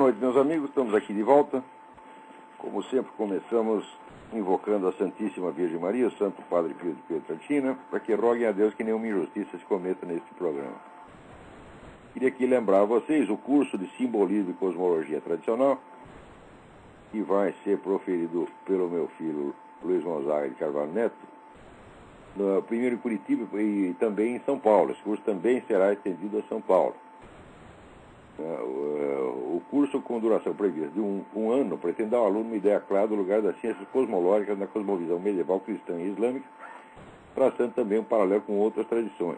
noite, meus amigos. Estamos aqui de volta. Como sempre, começamos invocando a Santíssima Virgem Maria, o Santo Padre Pio de Pietrelcina, para que roguem a Deus que nenhuma injustiça se cometa neste programa. Queria aqui lembrar a vocês o curso de Simbolismo e Cosmologia Tradicional, que vai ser proferido pelo meu filho Luiz Gonzaga de Carvalho Neto, primeiro em Curitiba e também em São Paulo. Esse curso também será estendido a São Paulo. O curso, com duração prevista de um ano, pretende dar ao aluno uma ideia clara do lugar das ciências cosmológicas na cosmovisão medieval cristã e islâmica, traçando também um paralelo com outras tradições.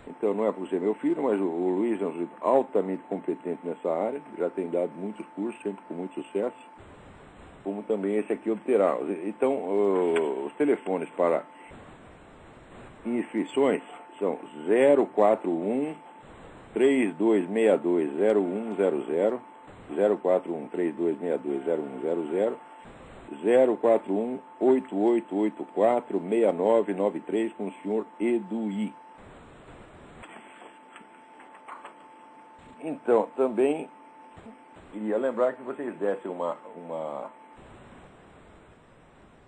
Então, não é por ser meu filho, mas o Luiz é um sujeito altamente competente nessa área, já tem dado muitos cursos, sempre com muito sucesso, como também esse aqui obterá. Então, os telefones para inscrições são 041 3262 0100, 041 3262 0100, 041 8884 6993 com o senhor Eduí. Então, também queria lembrar que vocês dessem uma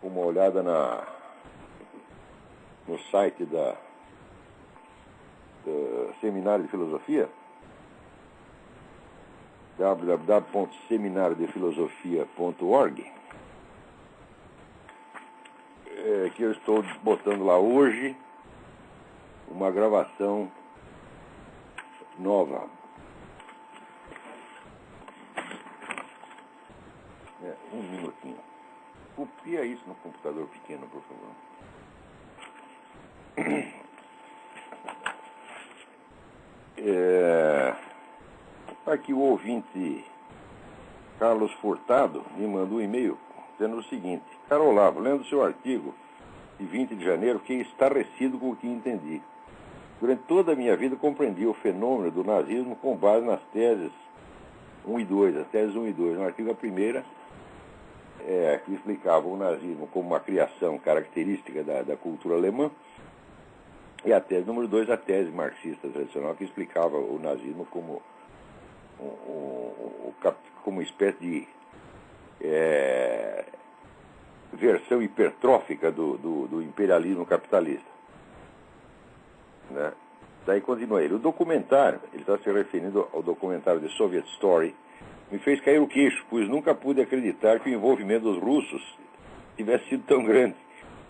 olhada no site do Seminário de Filosofia, www.seminariodefilosofia.org, que eu estou botando lá hoje uma gravação nova. Um minutinho. Copia isso no computador pequeno, por favor. Aqui o ouvinte Carlos Furtado me mandou um e-mail dizendo o seguinte: Caro Olavo, lendo seu artigo de 20 de janeiro, fiquei estarrecido com o que entendi. Durante toda a minha vida compreendi o fenômeno do nazismo com base nas teses 1 e 2, as teses 1 e 2. No artigo, a primeira, que explicava o nazismo como uma criação característica da cultura alemã, e a tese número 2, a tese marxista tradicional, que explicava o nazismo como uma espécie de versão hipertrófica do imperialismo capitalista. Né? Daí continua ele. O documentário, ele está se referindo ao documentário de Soviet Story, me fez cair o queixo, pois nunca pude acreditar que o envolvimento dos russos tivesse sido tão grande.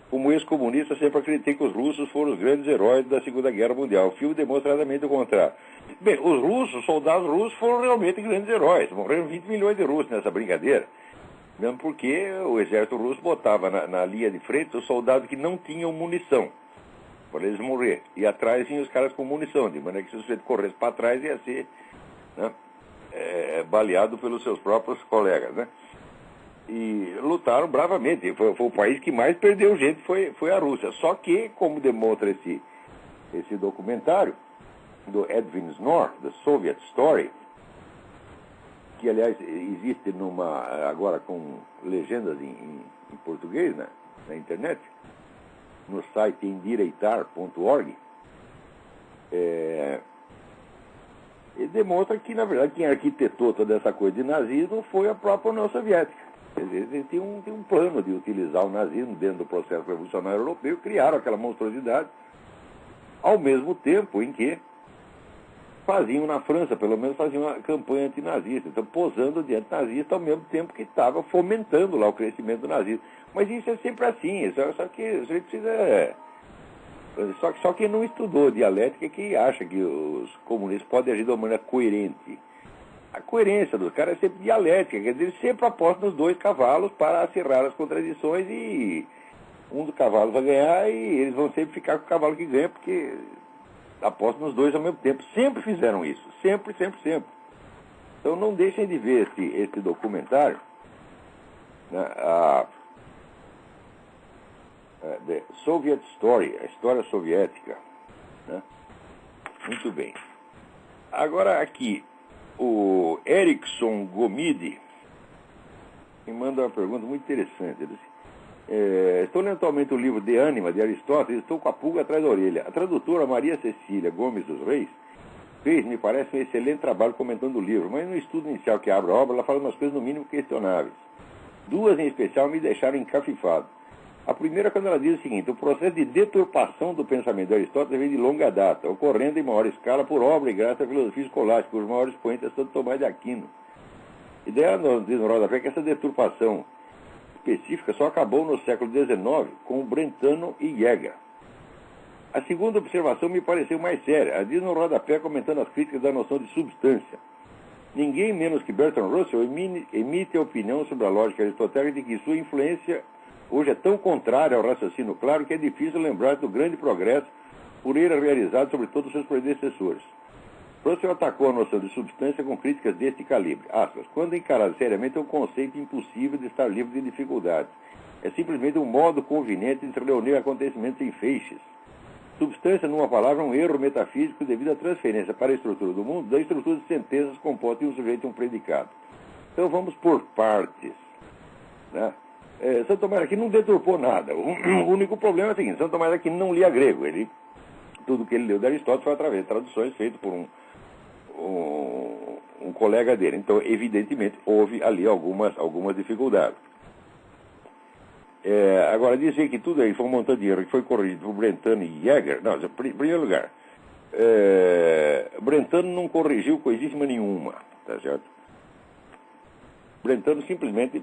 Como ex-comunista, sempre acreditei que os russos foram os grandes heróis da Segunda Guerra Mundial. O filme demonstradamente o contrário. Bem, os russos, soldados russos, foram realmente grandes heróis. Morreram 20 milhões de russos nessa brincadeira. Mesmo porque o exército russo botava na linha de frente os soldados que não tinham munição, para eles morrer. E atrás vinham os caras com munição, de maneira que se o sujeito corresse para trás ia ser, né, baleado pelos seus próprios colegas, né? E lutaram bravamente. Foi o país que mais perdeu gente, foi a Rússia. Só que, como demonstra esse documentário do Edwin Snor, The Soviet Story, que aliás existe agora com legendas em português, né, na internet, no site endireitar.org, ele demonstra que, na verdade, quem arquitetou toda essa coisa de nazismo foi a própria União Soviética. Eles tinham um plano de utilizar o nazismo dentro do processo revolucionário europeu, criaram aquela monstruosidade, ao mesmo tempo em que faziam na França, pelo menos faziam uma campanha antinazista, então posando diante nazista ao mesmo tempo que estava fomentando lá o crescimento do nazismo. Mas isso é sempre assim, só que você precisa... Só quem não estudou dialética que acha que os comunistas podem agir de uma maneira coerente. A coerência dos caras é sempre dialética, quer dizer, eles sempre apostam nos dois cavalos para acirrar as contradições e um dos cavalos vai ganhar e eles vão sempre ficar com o cavalo que ganha, porque apostam nos dois ao mesmo tempo. Sempre fizeram isso, sempre, sempre, sempre. Então não deixem de ver esse documentário, né, The Soviet Story, a história soviética, né? Muito bem. Agora aqui, o Erickson Gomide me manda uma pergunta muito interessante. Ele diz, estou lendo atualmente o livro De Ânima, de Aristóteles, e estou com a pulga atrás da orelha. A tradutora Maria Cecília Gomes dos Reis fez, me parece um excelente trabalho comentando o livro, mas no estudo inicial que abre a obra, ela fala umas coisas no mínimo questionáveis. Duas em especial me deixaram encafifado. A primeira, quando ela diz o seguinte: o processo de deturpação do pensamento de Aristóteles vem de longa data, ocorrendo em maior escala por obra e graça da filosofia escolástica, cujos maiores expoentes são Santo Tomás de Aquino. E daí ela diz no rodapé que essa deturpação específica só acabou no século XIX com Brentano e Jäger. A segunda observação me pareceu mais séria. Ela diz no rodapé, comentando as críticas da noção de substância: ninguém menos que Bertrand Russell emite a opinião sobre a lógica aristotélica de que sua influência hoje é tão contrária ao raciocínio claro que é difícil lembrar do grande progresso por ele realizado sobre todos os seus predecessores. Russell atacou a noção de substância com críticas deste calibre. Aspas, quando encarado seriamente, é um conceito impossível de estar livre de dificuldades. É simplesmente um modo conveniente de reunir acontecimentos em feixes. Substância, numa palavra, é um erro metafísico devido à transferência para a estrutura do mundo da estrutura de sentenças compostas em um sujeito e um predicado. Então vamos por partes, né? Santo Tomás de Aquino não deturpou nada. O único problema é o seguinte: Santo Tomás de Aquino não lia grego. Tudo que ele leu de Aristóteles foi através de traduções feitas por um colega dele. Então, evidentemente, houve ali algumas dificuldades. Agora, dizer que tudo aí foi um montão de erro que foi corrigido por Brentano e Jäger. Não, em primeiro lugar, Brentano não corrigiu coisíssima nenhuma, tá certo? Brentano simplesmente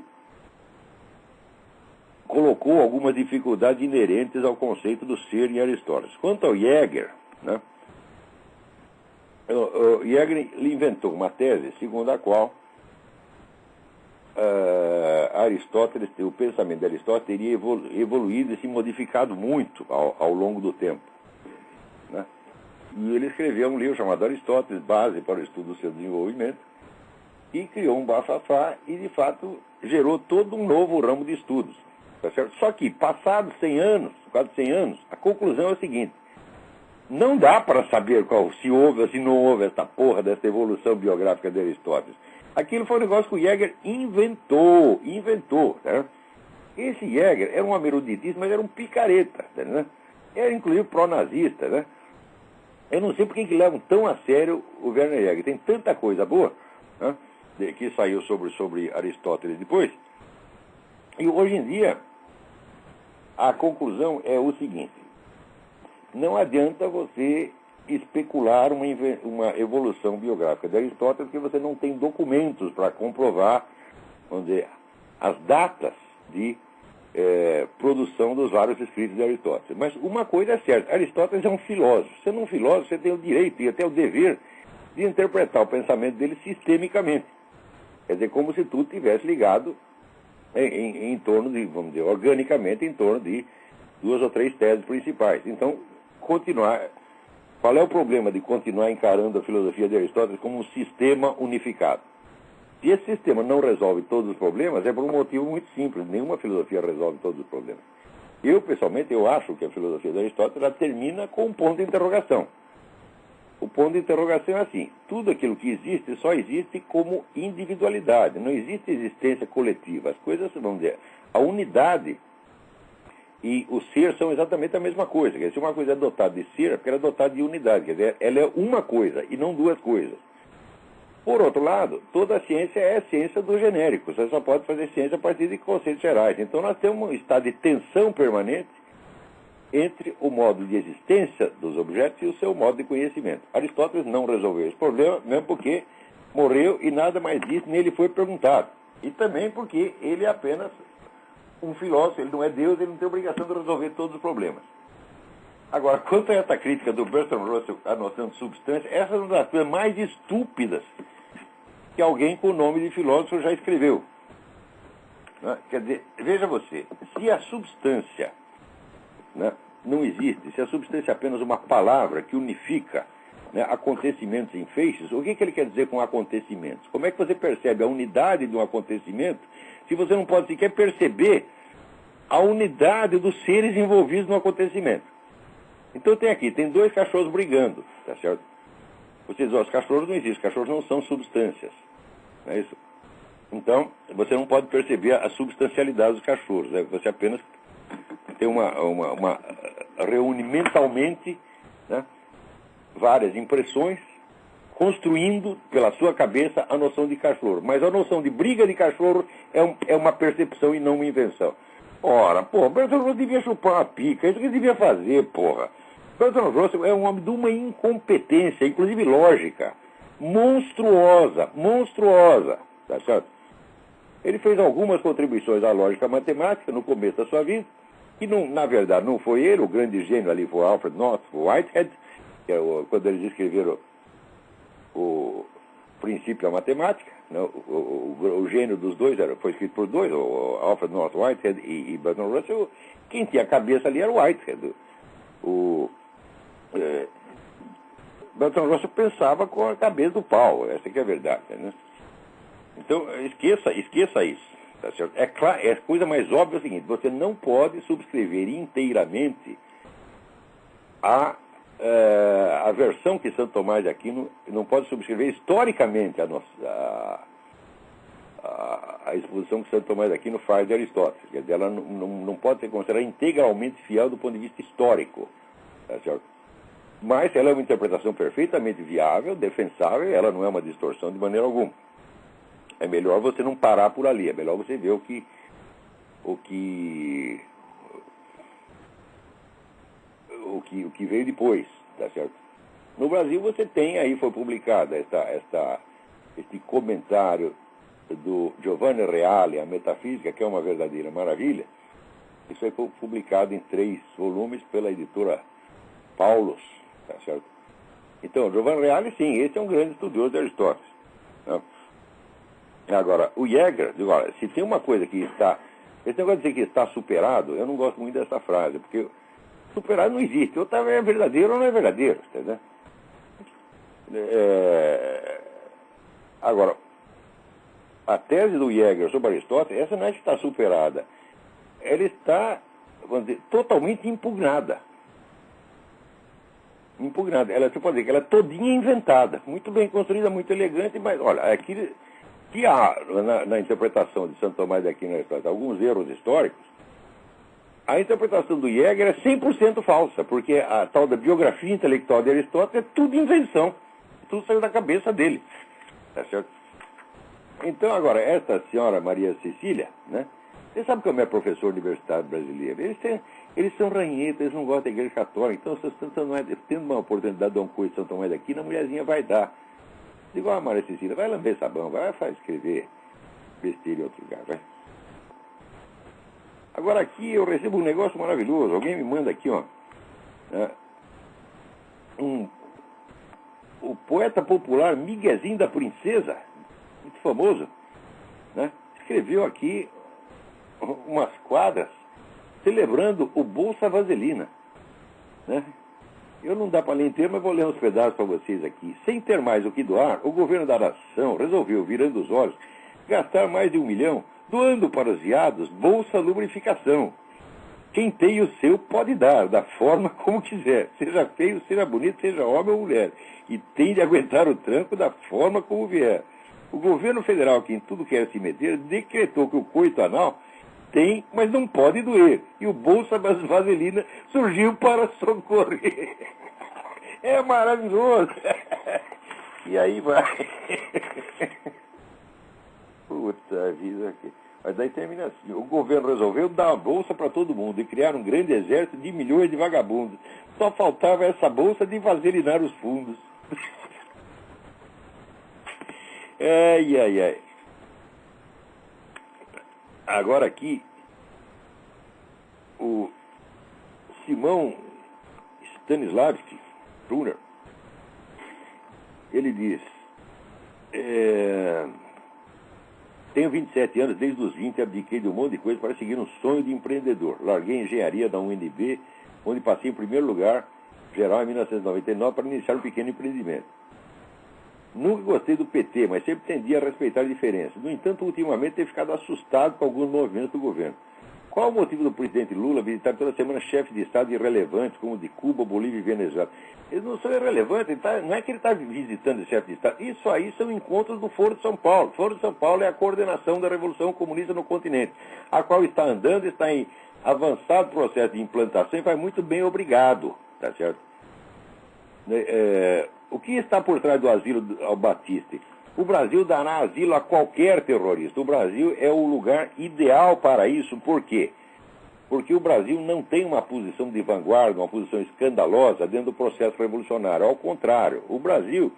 colocou algumas dificuldades inerentes ao conceito do ser em Aristóteles. Quanto ao Jäger, né, o Jäger inventou uma tese segundo a qual Aristóteles, o pensamento de Aristóteles teria evoluído e se modificado muito ao longo do tempo, né? E ele escreveu um livro chamado Aristóteles, Base para o Estudo do Seu Desenvolvimento, e criou um bafafá e, de fato, gerou todo um novo ramo de estudos. Tá certo? Só que, passados 100 anos, quase 100 anos, a conclusão é a seguinte: não dá para saber se houve ou se não houve essa porra dessa evolução biográfica de Aristóteles. Aquilo foi um negócio que o Jäger inventou, né? Esse Jäger era um eruditista, mas era um picareta, né? Era inclusive pró-nazista, né? Eu não sei por que levam tão a sério o Werner Jäger. Tem tanta coisa boa, né, que saiu sobre Aristóteles depois. E hoje em dia, a conclusão é o seguinte: não adianta você especular uma evolução biográfica de Aristóteles, porque você não tem documentos para comprovar, vamos dizer, as datas de produção dos vários escritos de Aristóteles. Mas uma coisa é certa: Aristóteles é um filósofo. Sendo um filósofo, você tem o direito e até o dever de interpretar o pensamento dele sistemicamente. Quer dizer, como se tudo tivesse ligado em torno de, vamos dizer, organicamente, em torno de 2 ou 3 teses principais. Então, qual é o problema de continuar encarando a filosofia de Aristóteles como um sistema unificado? Se esse sistema não resolve todos os problemas, é por um motivo muito simples: nenhuma filosofia resolve todos os problemas. Eu, pessoalmente, acho que a filosofia de Aristóteles ela termina com um ponto de interrogação. O ponto de interrogação é assim: tudo aquilo que existe só existe como individualidade, não existe existência coletiva. As coisas, vamos dizer, a unidade e o ser são exatamente a mesma coisa. Quer dizer, se uma coisa é dotada de ser, é porque ela é dotada de unidade. Quer dizer, ela é uma coisa e não duas coisas. Por outro lado, toda a ciência é a ciência do genérico. Você só pode fazer ciência a partir de conceitos gerais. Então nós temos um estado de tensão permanente entre o modo de existência dos objetos e o seu modo de conhecimento. Aristóteles não resolveu esse problema, mesmo porque morreu e nada mais disse, nem ele foi perguntado. E também porque ele é apenas um filósofo, ele não é Deus, ele não tem obrigação de resolver todos os problemas. Agora, quanto a essa crítica do Bertrand Russell à noção de substância, essa é uma das coisas mais estúpidas que alguém com o nome de filósofo já escreveu. Né? Quer dizer, veja você, se a substância, né, não existe, se a substância é apenas uma palavra que unifica, né, acontecimentos em feixes, o que ele quer dizer com acontecimentos? Como é que você percebe a unidade de um acontecimento se você não pode sequer perceber a unidade dos seres envolvidos no acontecimento? Então tem 2 cachorros brigando, tá certo? Você diz, os cachorros não existem, os cachorros não são substâncias, não é isso? Então, você não pode perceber a substancialidade dos cachorros, né? Você apenas tem reúne mentalmente, né, várias impressões construindo pela sua cabeça a noção de cachorro. Mas a noção de briga de cachorro é uma percepção e não uma invenção. Ora, porra, Bertrand Russell devia chupar uma pica, é isso que ele devia fazer, porra. Bertrand Russell é um homem de uma incompetência, inclusive lógica, monstruosa, tá certo? Ele fez algumas contribuições à lógica matemática no começo da sua vida, que não, na verdade não foi ele, o grande gênio ali foi Alfred North Whitehead, que é quando eles escreveram o princípio da matemática, né? O gênio dos dois foi escrito por dois, o Alfred North Whitehead e Bertrand Russell. Quem tinha a cabeça ali era o Whitehead. Bertrand Russell pensava com a cabeça do pau, essa que é a verdade, né? Então, esqueça isso, tá certo? A coisa mais óbvia é o seguinte: você não pode subscrever inteiramente a versão que Santo Tomás de Aquino, não pode subscrever historicamente a exposição que Santo Tomás de Aquino faz de Aristóteles. Quer dizer, ela não pode ser considerada integralmente fiel do ponto de vista histórico, tá certo? Mas ela é uma interpretação perfeitamente viável, defensável, ela não é uma distorção de maneira alguma. É melhor você não parar por ali, é melhor você ver o que veio depois, tá certo? No Brasil você tem, aí foi publicado este comentário do Giovanni Reale, a Metafísica, que é uma verdadeira maravilha. Isso foi publicado em 3 volumes pela editora Paulus, tá certo? Então, Giovanni Reale, sim, esse é um grande estudioso de Aristóteles, né? Agora, o Jäger, olha, se tem uma coisa que está... Esse negócio de dizer que está superado, eu não gosto muito dessa frase, porque superado não existe. Ou é verdadeiro ou não é verdadeiro, entendeu? Agora, a tese do Jäger sobre Aristóteles, essa não é que está superada. Ela está, vamos dizer, totalmente impugnada. Ela, você pode dizer que ela é todinha inventada. Muito bem construída, muito elegante, mas, olha, aqui... que há na interpretação de Santo Tomás de Aquino alguns erros históricos, a interpretação do Jäger é 100% falsa, porque a tal da biografia intelectual de Aristóteles é tudo invenção, tudo saiu da cabeça dele, tá certo? Então, agora, essa senhora Maria Cecília, né? Você sabe como é professor universitário brasileiro? Eles são ranhetas, eles não gostam da igreja católica, então, se você tendo uma oportunidade de dar um curso de Santo Tomás de Aquino, a mulherzinha vai dar. Digo, Maria Cecília, vai lamber sabão, vai escrever besteira em outro lugar, vai. Agora aqui eu recebo um negócio maravilhoso, alguém me manda aqui, ó, né, o poeta popular Miguezinho da Princesa, muito famoso, né, escreveu aqui umas quadras celebrando o Bolsa Vaselina, né? Eu não dá para ler inteiro, mas vou ler uns pedaços para vocês aqui. Sem ter mais o que doar, o governo da nação resolveu, virando os olhos, gastar mais de 1 milhão, doando para os viados Bolsa Lubrificação. Quem tem o seu pode dar, da forma como quiser. Seja feio, seja bonito, seja homem ou mulher. E tem de aguentar o tranco da forma como vier. O governo federal, que em tudo quer se meter, decretou que o coito anal tem, mas não pode doer. E o Bolsa Vaselina surgiu para socorrer. É maravilhoso. E aí vai. Puta vida. Mas daí termina assim. O governo resolveu dar a bolsa para todo mundo e criar um grande exército de milhões de vagabundos. Só faltava essa bolsa de vaselinar os fundos. Ai. Agora aqui, o Simão Stanislavski Brunner, ele diz, tenho 27 anos, desde os 20 abdiquei de um monte de coisa para seguir um sonho de empreendedor. Larguei a engenharia da UNB, onde passei em primeiro lugar geral em 1999 para iniciar um pequeno empreendimento. Nunca gostei do PT, mas sempre tendi a respeitar a diferença. No entanto, ultimamente tenho ficado assustado com alguns movimentos do governo. Qual o motivo do presidente Lula visitar toda semana chefes de Estado irrelevantes, como de Cuba, Bolívia e Venezuela? Eles não são irrelevantes, não é que ele está visitando esse chefe de Estado. Isso aí são encontros do Foro de São Paulo. O Foro de São Paulo é a coordenação da Revolução Comunista no continente, a qual está andando, está em avançado processo de implantação e vai muito bem, obrigado. Tá certo? o que está por trás do asilo ao Batiste? O Brasil dará asilo a qualquer terrorista. O Brasil é o lugar ideal para isso. Por quê? Porque o Brasil não tem uma posição de vanguarda, uma posição escandalosa dentro do processo revolucionário. Ao contrário, o Brasil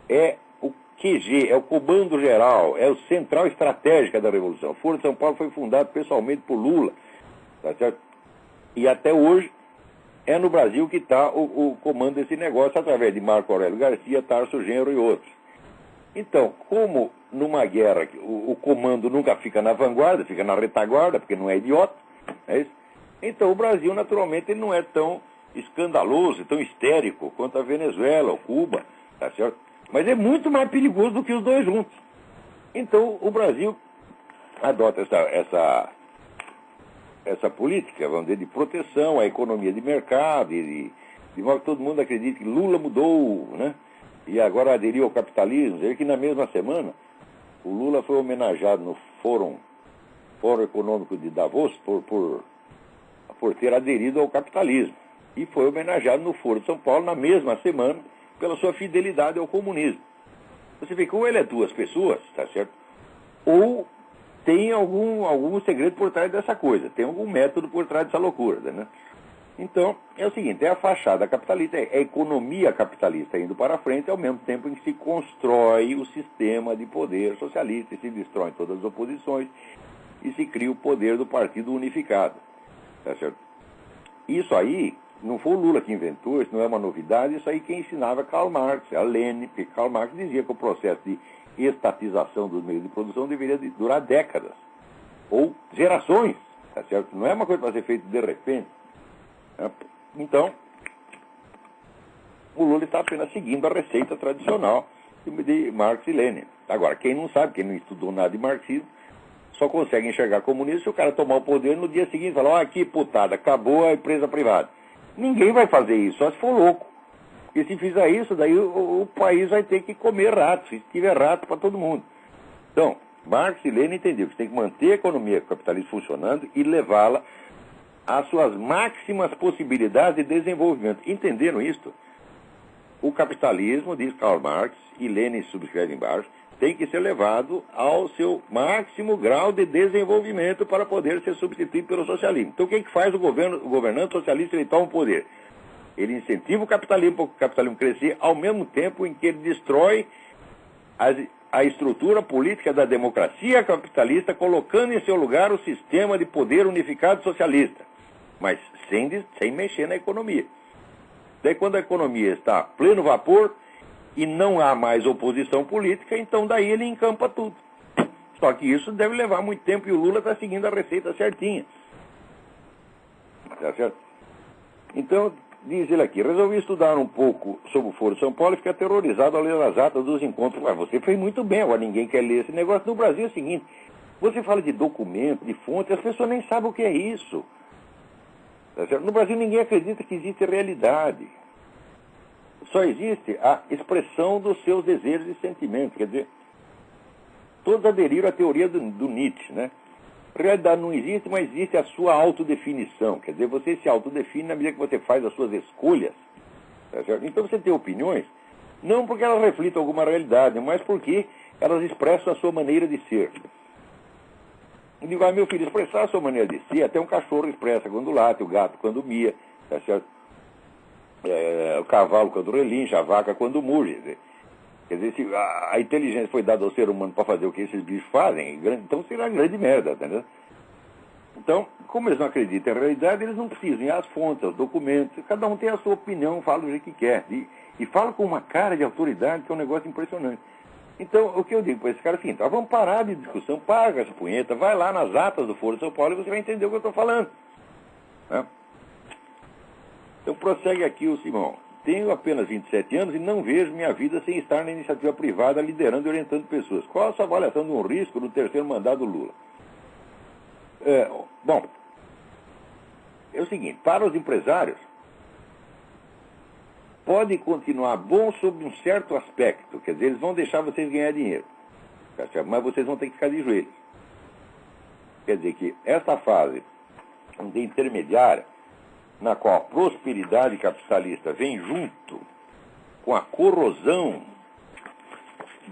é o QG, é o comando geral, é o central estratégica da Revolução. O Foro de São Paulo foi fundado pessoalmente por Lula, tá certo? E até hoje é no Brasil que está o comando desse negócio, através de Marco Aurélio Garcia, Tarso Genro e outros. Então, como numa guerra o comando nunca fica na vanguarda, fica na retaguarda, porque não é idiota, é isso? Então o Brasil, naturalmente, ele não é tão escandaloso, tão histérico quanto a Venezuela ou Cuba, tá certo? Mas é muito mais perigoso do que os dois juntos. Então o Brasil adota essa política, vamos dizer, de proteção à economia de mercado, de modo que todo mundo acredita que Lula mudou, né? E agora aderiu ao capitalismo. Veja que na mesma semana o Lula foi homenageado no Fórum Econômico de Davos por ter aderido ao capitalismo. E foi homenageado no Foro de São Paulo na mesma semana pela sua fidelidade ao comunismo. Você vê que ou ele é duas pessoas, tá certo? Ou tem algum segredo por trás dessa coisa, tem algum método por trás dessa loucura, né? Então, é o seguinte, é a fachada capitalista, é a economia capitalista indo para frente, ao mesmo tempo em que se constrói o sistema de poder socialista, e se destroem todas as oposições, e se cria o poder do Partido Unificado. Tá certo? Isso aí, não foi o Lula que inventou, isso não é uma novidade, isso aí quem ensinava é Karl Marx, a Lenin, porque Karl Marx dizia que o processo de estatização dos meios de produção deveria durar décadas, ou gerações, tá certo? Não é uma coisa para ser feita de repente. Então, o Lula está apenas seguindo a receita tradicional de Marx e Lenin. Agora, quem não sabe, quem não estudou nada de marxismo, só consegue enxergar comunismo se o cara tomar o poder no dia seguinte e falar, ó, que putada, acabou a empresa privada. Ninguém vai fazer isso, só se for louco. Porque se fizer isso, daí o país vai ter que comer rato, se tiver rato para todo mundo. Então, Marx e Lenin entenderam que você tem que manter a economia capitalista funcionando e levá-la às suas máximas possibilidades de desenvolvimento. Entenderam isso? O capitalismo, diz Karl Marx, e Lenin subscreve embaixo, tem que ser levado ao seu máximo grau de desenvolvimento para poder ser substituído pelo socialismo. Então o que faz o governante socialista? Ele toma o poder. Ele incentiva o capitalismo para o capitalismo crescer, ao mesmo tempo em que ele destrói a estrutura política da democracia capitalista, colocando em seu lugar o sistema de poder unificado socialista, mas sem mexer na economia. Daí quando a economia está a pleno vapor e não há mais oposição política, então daí ele encampa tudo. Só que isso deve levar muito tempo e o Lula está seguindo a receita certinha. Tá certo? Então, diz ele aqui, resolvi estudar um pouco sobre o Foro de São Paulo e fiquei aterrorizado ao ler as atas dos encontros. Mas você fez muito bem, agora ninguém quer ler esse negócio. No Brasil é o seguinte, você fala de documento, de fonte, as pessoas nem sabem o que é isso. Tá certo? No Brasil ninguém acredita que existe realidade. Só existe a expressão dos seus desejos e sentimentos. Quer dizer, todos aderiram à teoria do Nietzsche, né? Realidade não existe, mas existe a sua autodefinição. Quer dizer, você se autodefine na medida que você faz as suas escolhas. Tá certo? Então você tem opiniões, não porque elas reflitam alguma realidade, mas porque elas expressam a sua maneira de ser. E digo, meu filho, expressar a sua maneira de ser, até um cachorro expressa quando late, o gato quando mia, tá certo? O cavalo quando relincha, a vaca quando muge. Quer dizer, se a inteligência foi dada ao ser humano para fazer o que esses bichos fazem, então será grande merda, entendeu? Então, como eles não acreditam em realidade, eles não precisam ir às fontes, aos documentos, cada um tem a sua opinião, fala do jeito que quer. E fala com uma cara de autoridade que é um negócio impressionante. Então, o que eu digo para esse cara é o seguinte, vamos parar de discussão, paga essa punheta, vai lá nas atas do Foro de São Paulo e você vai entender o que eu estou falando. Né? Então, prossegue aqui o Simão. Tenho apenas 27 anos e não vejo minha vida sem estar na iniciativa privada, liderando e orientando pessoas. Qual a sua avaliação de um risco no terceiro mandato do Lula? Bom, é o seguinte, para os empresários, pode continuar bom sob um certo aspecto, quer dizer, eles vão deixar vocês ganhar dinheiro, mas vocês vão ter que ficar de joelhos. Quer dizer que essa fase de intermediária, na qual a prosperidade capitalista vem junto com a corrosão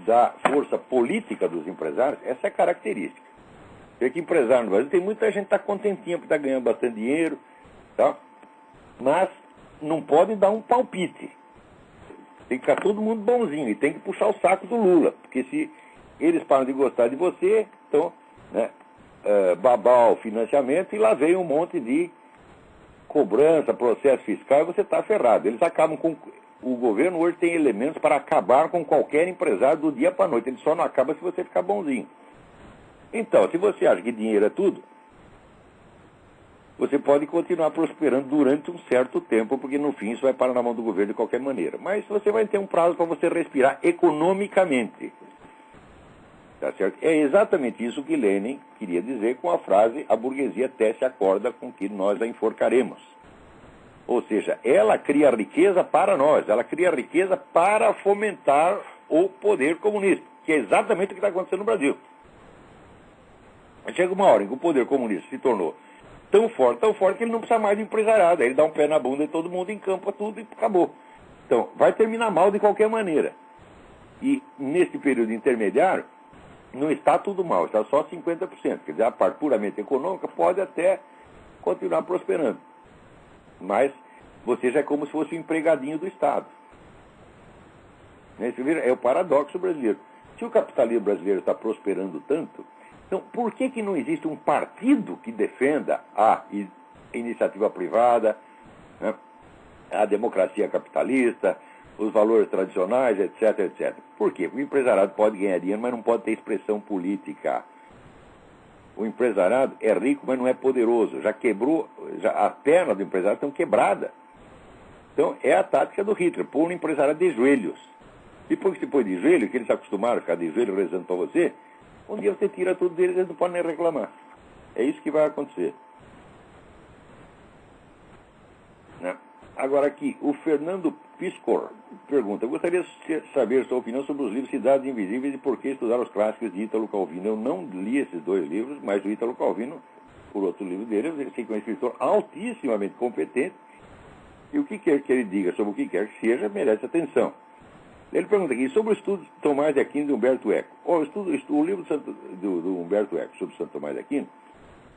da força política dos empresários, essa é a característica. Vê que empresário no Brasil, tem muita gente que está contentinha por estar ganhando bastante dinheiro, tá? Mas não pode dar um palpite. Tem que ficar todo mundo bonzinho e tem que puxar o saco do Lula, porque se eles param de gostar de você, então, né, babar o financiamento e lá vem um monte de cobrança, processo fiscal e você está ferrado. Eles acabam com... O governo hoje tem elementos para acabar com qualquer empresário do dia para a noite. Ele só não acaba se você ficar bonzinho. Então, se você acha que dinheiro é tudo, você pode continuar prosperando durante um certo tempo, porque no fim isso vai parar na mão do governo de qualquer maneira. Mas você vai ter um prazo para você respirar economicamente. Tá certo? É exatamente isso que Lenin queria dizer com a frase: a burguesia tece a corda com que nós a enforcaremos. Ou seja, ela cria riqueza para nós, ela cria riqueza para fomentar o poder comunista, que é exatamente o que está acontecendo no Brasil. Chega uma hora em que o poder comunista se tornou tão forte que ele não precisa mais de empresariado. Aí ele dá um pé na bunda de todo mundo, encampa tudo e acabou. Então, vai terminar mal de qualquer maneira. E nesse período intermediário, não está tudo mal, está só 50%. Quer dizer, a parte puramente econômica pode até continuar prosperando. Mas você já é como se fosse um empregadinho do Estado. É o paradoxo brasileiro. Se o capitalismo brasileiro está prosperando tanto, então por que não existe um partido que defenda a iniciativa privada, né, a democracia capitalista, os valores tradicionais, etc, etc? Por quê? Porque o empresariado pode ganhar dinheiro, mas não pode ter expressão política. O empresariado é rico, mas não é poderoso. Já quebrou, as pernas do empresariado estão quebradas. Então, é a tática do Hitler, pôr o empresariado de joelhos. Depois que se põe de joelho, que eles se acostumaram a ficar de joelho rezando para você, um dia você tira tudo deles, eles não podem nem reclamar. É isso que vai acontecer. Né? Agora aqui, o Fernando Piscor pergunta: eu gostaria de saber sua opinião sobre os livros Cidades Invisíveis e por que estudar os clássicos de Ítalo Calvino. Eu não li esses dois livros, mas o Ítalo Calvino, por outro livro dele, eu sei que é um escritor altissimamente competente, e o que quer que ele diga sobre o que quer que seja, merece atenção. Ele pergunta aqui sobre o estudo de Tomás de Aquino e de Humberto Eco. O livro do Humberto Eco sobre Santo Tomás de Aquino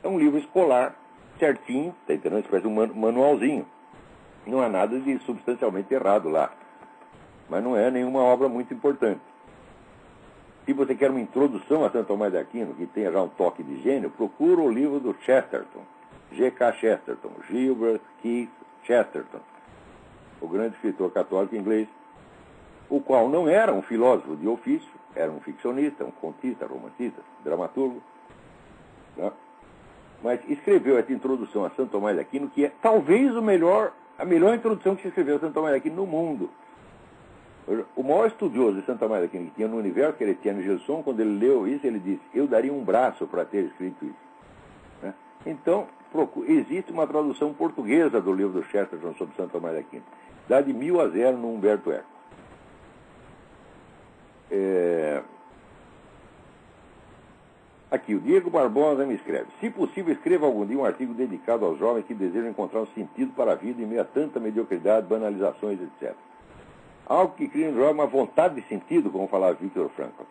é um livro escolar, certinho, tá entendendo? Isso parece um manualzinho. Não há nada de substancialmente errado lá. Mas não é nenhuma obra muito importante. Se você quer uma introdução a Santo Tomás de Aquino, que tenha já um toque de gênio, procura o livro do Chesterton, G.K. Chesterton, Gilbert Keith Chesterton, o grande escritor católico inglês, o qual não era um filósofo de ofício, era um ficcionista, um contista, romancista, dramaturgo, né? Mas escreveu essa introdução a Santo Tomás de Aquino, que é talvez a melhor introdução que se escreveu a Santo Tomás de Aquino no mundo. O maior estudioso de Santo Tomás de Aquino que tinha no universo, que era Etienne Gilson, quando ele leu isso, ele disse: eu daria um braço para ter escrito isso. Né? Então, existe uma tradução portuguesa do livro do Chesterton sobre Santo Tomás de Aquino. Dá de 1000-0 no Humberto Eco. Aqui, o Diego Barbosa me escreve: se possível, escreva algum dia um artigo dedicado aos jovens que desejam encontrar um sentido para a vida em meio a tanta mediocridade, banalizações, etc. Algo que cria no jovem uma vontade de sentido, como falava Viktor Frankl.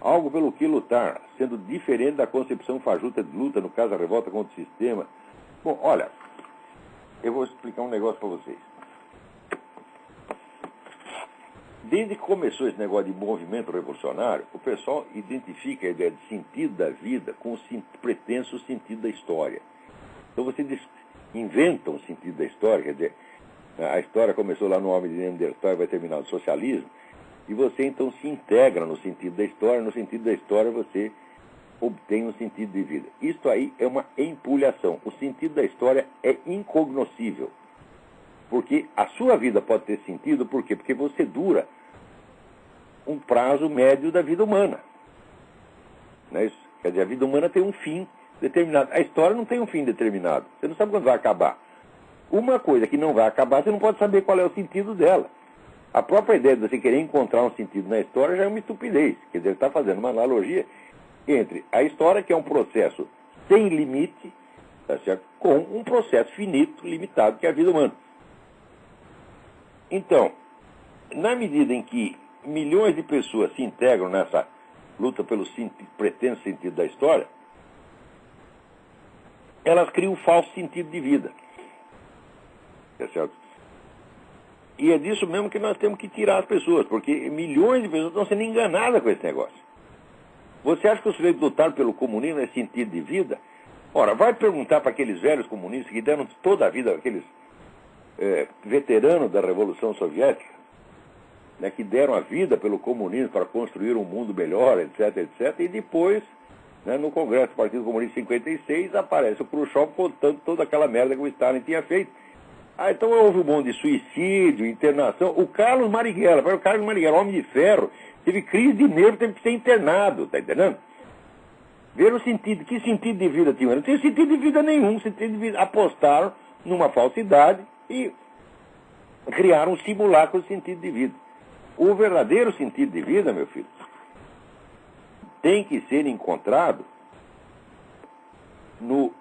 Algo pelo que lutar, sendo diferente da concepção fajuta de luta, no caso, a revolta contra o sistema. Bom, olha, eu vou explicar um negócio para vocês. Desde que começou esse negócio de movimento revolucionário, o pessoal identifica a ideia de sentido da vida com o pretenso sentido da história. Então você inventa um sentido da história, quer dizer, a história começou lá no Homem de Neandertal e vai terminar no socialismo, e você então se integra no sentido da história, no sentido da história você obtém um sentido de vida. Isso aí é uma empulhação. O sentido da história é incognoscível. Porque a sua vida pode ter sentido, por quê? Porque você dura um prazo médio da vida humana. Não é isso? Quer dizer, a vida humana tem um fim determinado. A história não tem um fim determinado. Você não sabe quando vai acabar. Uma coisa que não vai acabar, você não pode saber qual é o sentido dela. A própria ideia de você querer encontrar um sentido na história já é uma estupidez. Quer dizer, ele está fazendo uma analogia entre a história, que é um processo sem limite, tá certo? Com um processo finito, limitado, que é a vida humana. Então, na medida em que milhões de pessoas se integram nessa luta pelo pretenso sentido da história, elas criam um falso sentido de vida. É certo? E é disso mesmo que nós temos que tirar as pessoas, porque milhões de pessoas estão sendo enganadas com esse negócio. Você acha que o sujeito lutado pelo comunismo é sentido de vida? Ora, vai perguntar para aqueles velhos comunistas que deram toda a vida, aqueles veteranos da Revolução Soviética, né, que deram a vida pelo comunismo para construir um mundo melhor, etc., etc., e depois, né, no Congresso do Partido Comunista em 56, aparece o Khrushchev contando toda aquela merda que o Stalin tinha feito. Ah, então houve um monte de suicídio, internação. O Carlos Marighella, homem de ferro, teve crise de nervo, teve que ser internado, tá entendendo? Ver o sentido, que sentido de vida tinha? Não tinha sentido de vida nenhum, sentido de vida. Apostaram numa falsidade e criaram um simulacro de sentido de vida. O verdadeiro sentido de vida, meu filho, tem que ser encontrado no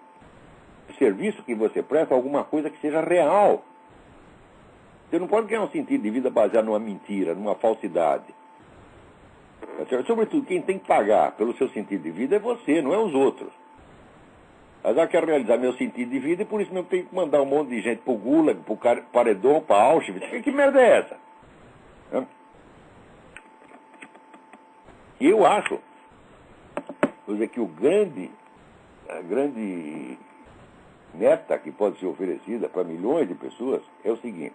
serviço que você presta, alguma coisa que seja real. Você não pode criar um sentido de vida baseado numa mentira, numa falsidade. Sobretudo, quem tem que pagar pelo seu sentido de vida é você, não é os outros. Mas eu quero realizar meu sentido de vida e por isso mesmo tenho que mandar um monte de gente pro Gulag, pro Paredão, pra Auschwitz. Que merda é essa? E eu acho, vou dizer que a grande meta que pode ser oferecida para milhões de pessoas é o seguinte.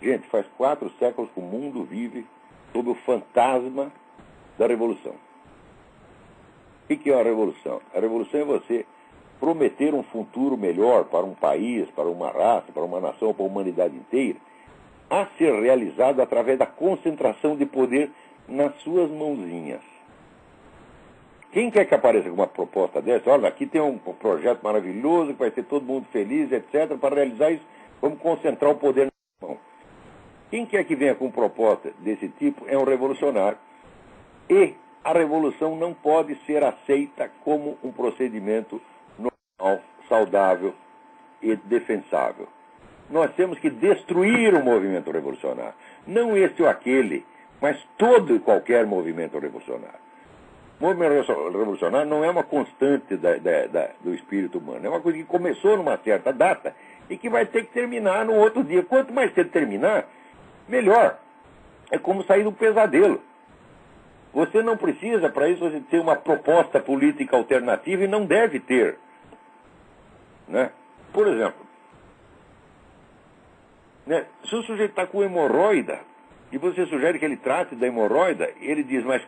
Gente, faz 4 séculos que o mundo vive sob o fantasma da revolução. O que é a revolução? A revolução é você prometer um futuro melhor para um país, para uma raça, para uma nação, para a humanidade inteira, a ser realizado através da concentração de poder nas suas mãozinhas. Quem quer que apareça com uma proposta dessa? Olha, aqui tem um projeto maravilhoso, que vai ser todo mundo feliz, etc. Para realizar isso, vamos concentrar o poder na mão. Quem quer que venha com proposta desse tipo é um revolucionário. E a revolução não pode ser aceita como um procedimento normal, saudável e defensável. Nós temos que destruir o movimento revolucionário. Não esse ou aquele, mas todo e qualquer movimento revolucionário. O movimento revolucionário não é uma constante do espírito humano. É uma coisa que começou numa certa data e que vai ter que terminar no outro dia. Quanto mais cedo terminar, melhor. É como sair do pesadelo. Você não precisa, para isso, você ter uma proposta política alternativa e não deve ter. Né? Por exemplo, né, se o sujeito está com hemorroida e você sugere que ele trate da hemorroida, ele diz, mas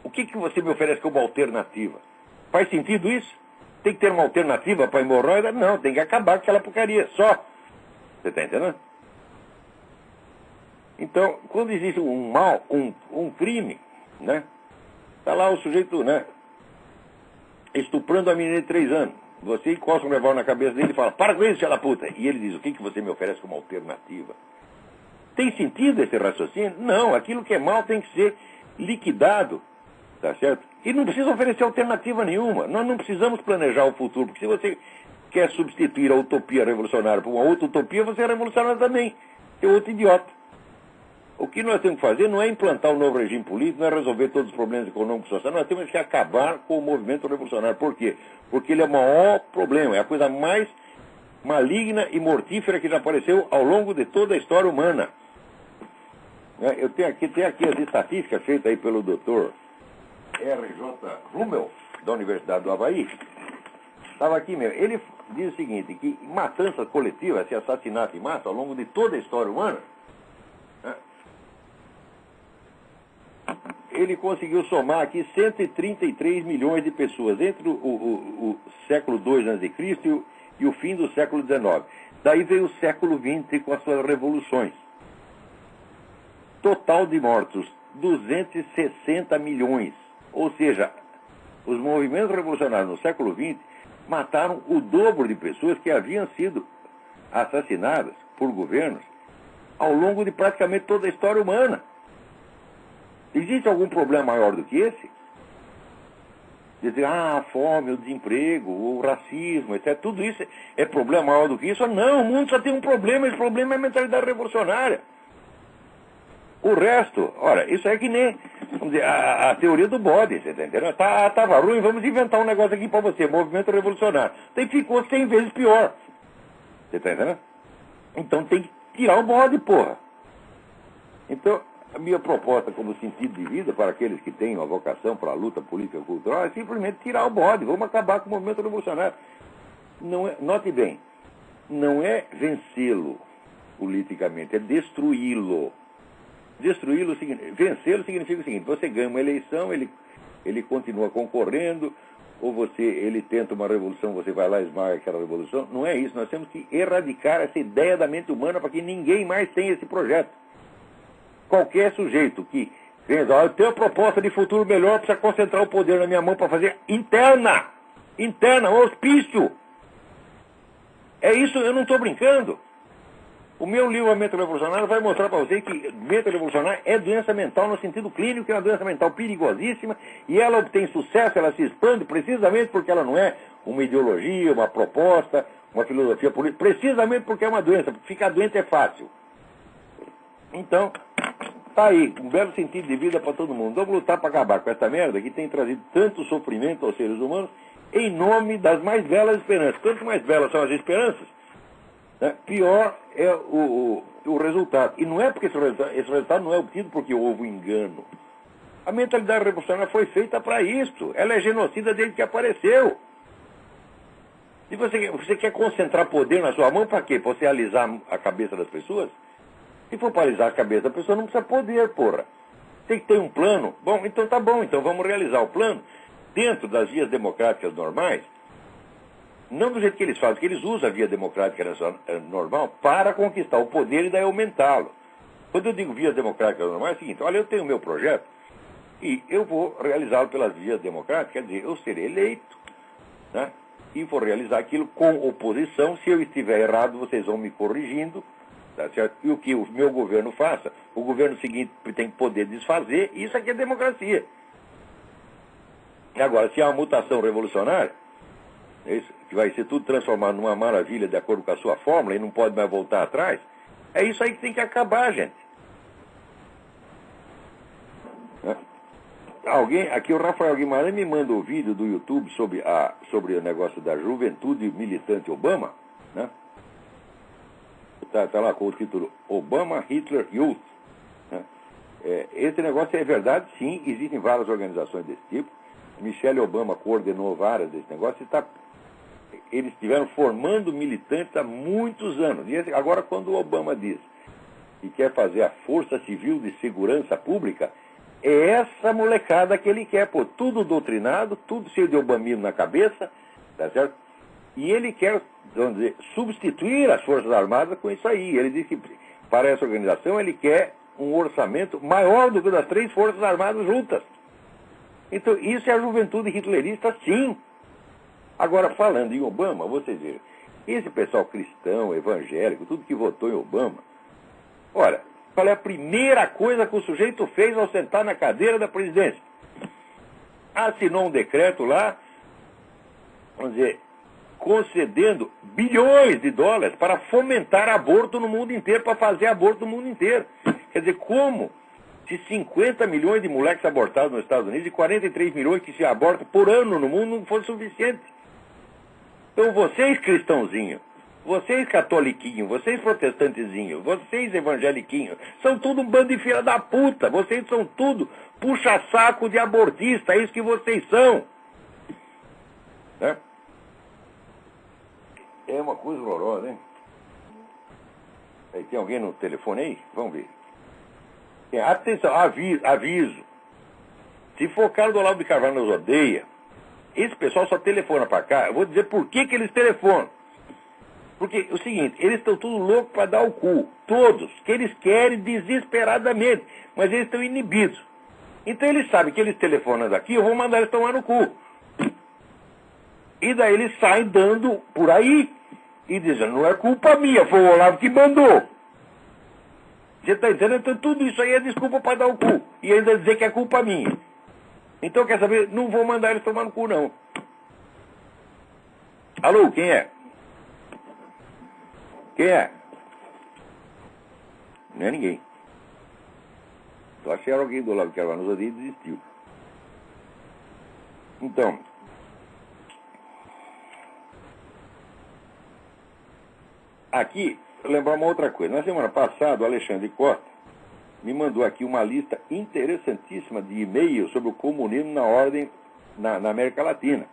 o que você me oferece como alternativa? Faz sentido isso? Tem que ter uma alternativa para a hemorroida? Não, tem que acabar com aquela porcaria, só. Você está entendendo? Então, quando existe um mal, um crime, né? Está lá o sujeito, né? Estuprando a menina de 3 anos. Você encosta um revólver na cabeça dele e fala, para com isso, filha da puta. E ele diz, o que você me oferece como alternativa? Tem sentido esse raciocínio? Não, aquilo que é mal tem que ser liquidado, tá certo? E não precisa oferecer alternativa nenhuma. Nós não precisamos planejar o futuro, porque se você quer substituir a utopia revolucionária por uma outra utopia, você é revolucionário também. É outro idiota. O que nós temos que fazer não é implantar um novo regime político, não é resolver todos os problemas econômicos e sociais, nós temos que acabar com o movimento revolucionário. Por quê? Porque ele é o maior problema, é a coisa mais maligna e mortífera que já apareceu ao longo de toda a história humana. Eu tenho aqui as estatísticas feitas aí pelo Dr. R.J. Rummel, da Universidade do Havaí. Estava aqui mesmo. Ele diz o seguinte, que matanças coletivas, esse assassinato em massa ao longo de toda a história humana, ele conseguiu somar aqui 133 milhões de pessoas entre o século II a.C. e o fim do século XIX. Daí veio o século XX com as suas revoluções. Total de mortos, 260 milhões. Ou seja, os movimentos revolucionários no século XX mataram o dobro de pessoas que haviam sido assassinadas por governos ao longo de praticamente toda a história humana. Existe algum problema maior do que esse? Dizer, a fome, o desemprego, o racismo, etc. Tudo isso é problema maior do que isso? Não, o mundo só tem um problema, esse problema é a mentalidade revolucionária. O resto, ora, isso é que nem, vamos dizer, a teoria do bode, você tá entendendo? Tava ruim, vamos inventar um negócio aqui para você, movimento revolucionário. Então ficou 100 vezes pior. Você tá entendendo? Então tem que tirar o bode, porra. Então, a minha proposta como sentido de vida para aqueles que têm uma vocação para a luta política e cultural é simplesmente tirar o bode, vamos acabar com o movimento revolucionário. Não é, note bem, não é vencê-lo politicamente, é destruí-lo. Destruí-lo, vencê-lo significa o seguinte: você ganha uma eleição, ele continua concorrendo, ou ele tenta uma revolução, você vai lá e esmaga aquela revolução. Não é isso, nós temos que erradicar essa ideia da mente humana para que ninguém mais tenha esse projeto. Qualquer sujeito que pensa, eu tenho uma proposta de futuro melhor, precisa concentrar o poder na minha mão para fazer interna, um hospício. É isso, eu não estou brincando. O meu livro, A Mente Revolucionária, vai mostrar para você que mente revolucionária é doença mental no sentido clínico, que é uma doença mental perigosíssima, e ela obtém sucesso, ela se expande precisamente porque ela não é uma ideologia, uma proposta, uma filosofia política, precisamente porque é uma doença, porque ficar doente é fácil. Então, tá aí, um belo sentido de vida para todo mundo. Vamos lutar para acabar com essa merda que tem trazido tanto sofrimento aos seres humanos em nome das mais belas esperanças. Quanto mais belas são as esperanças, né, pior é o resultado. E não é porque esse resultado não é obtido porque houve um engano. A mentalidade revolucionária foi feita para isso. Ela é genocida desde que apareceu. E você quer concentrar poder na sua mão para quê? Para você alisar a cabeça das pessoas? Se for para alisar a cabeça da pessoa, não precisa poder, porra. Tem que ter um plano. Bom, então tá bom, então vamos realizar o plano dentro das vias democráticas normais. Não do jeito que eles fazem, porque eles usam a via democrática normal para conquistar o poder e daí aumentá-lo. Quando eu digo vias democráticas normais, é o seguinte: olha, eu tenho o meu projeto e eu vou realizá-lo pelas vias democráticas, quer dizer, eu serei eleito, né? E vou realizar aquilo com oposição. Se eu estiver errado, vocês vão me corrigindo, tá certo? E o que o meu governo faça, o governo seguinte tem que poder desfazer, isso aqui é democracia. Agora, se há uma mutação revolucionária, isso, que vai ser tudo transformado numa maravilha de acordo com a sua fórmula e não pode mais voltar atrás, é isso aí que tem que acabar, gente. Aqui o Rafael Guimarães me manda um vídeo do YouTube sobre o negócio da juventude militante Obama, né? Tá lá com o título Obama Hitler Youth, né? Esse negócio é verdade, sim, existem várias organizações desse tipo. Michelle Obama coordenou várias desse negócio e eles estiveram formando militantes há muitos anos. E agora, quando o Obama diz que quer fazer a Força Civil de Segurança Pública, é essa molecada que ele quer, pô, tudo doutrinado, tudo cheio de obamismo na cabeça, tá certo? E ele quer, vamos dizer, substituir as Forças Armadas com isso aí. Ele diz que para essa organização ele quer um orçamento maior do que o das 3 Forças Armadas juntas. Então, isso é a juventude hitlerista, sim. Agora, falando em Obama, vocês viram, esse pessoal cristão, evangélico, tudo que votou em Obama, olha, qual é a primeira coisa que o sujeito fez ao sentar na cadeira da presidência? Assinou um decreto lá, vamos dizer, concedendo bilhões de dólares para fomentar aborto no mundo inteiro, para fazer aborto no mundo inteiro. Quer dizer, como se 50 milhões de moleques abortados nos Estados Unidos e 43 milhões que se abortam por ano no mundo não fosse suficiente. Então vocês cristãozinhos, vocês catoliquinhos, vocês protestantezinhos, vocês evangeliquinhos, são tudo um bando de filha da puta. Vocês são tudo puxa-saco de abortista, é isso que vocês são. Né? É uma coisa horrorosa, hein? Aí, tem alguém no telefone aí? Vamos ver. Atenção, aviso. Se for Carlos Olavo de Carvalho nos odeia, esse pessoal só telefona para cá. Eu vou dizer por que eles telefonam. Porque é o seguinte, eles estão tudo loucos para dar o cu. Todos. Que eles querem desesperadamente. Mas eles estão inibidos. Então eles sabem que eles telefonam daqui, eu vou mandar eles tomar no cu. E daí eles saem dando por aí. E dizendo, não é culpa minha, foi o Olavo que mandou. Você está entendendo? Então tudo isso aí é desculpa para dar o cu. E ainda dizer que é culpa minha. Então, quer saber? Não vou mandar eles tomar no cu, não. Alô, quem é? Quem é? Não é ninguém. Só a Cheryl que do lado que ela nos odeia e desistiu. Então, aqui, lembrar uma outra coisa. Na semana passada, o Alexandre Costa me mandou aqui uma lista interessantíssima de e-mails sobre o comunismo na ordem na América Latina.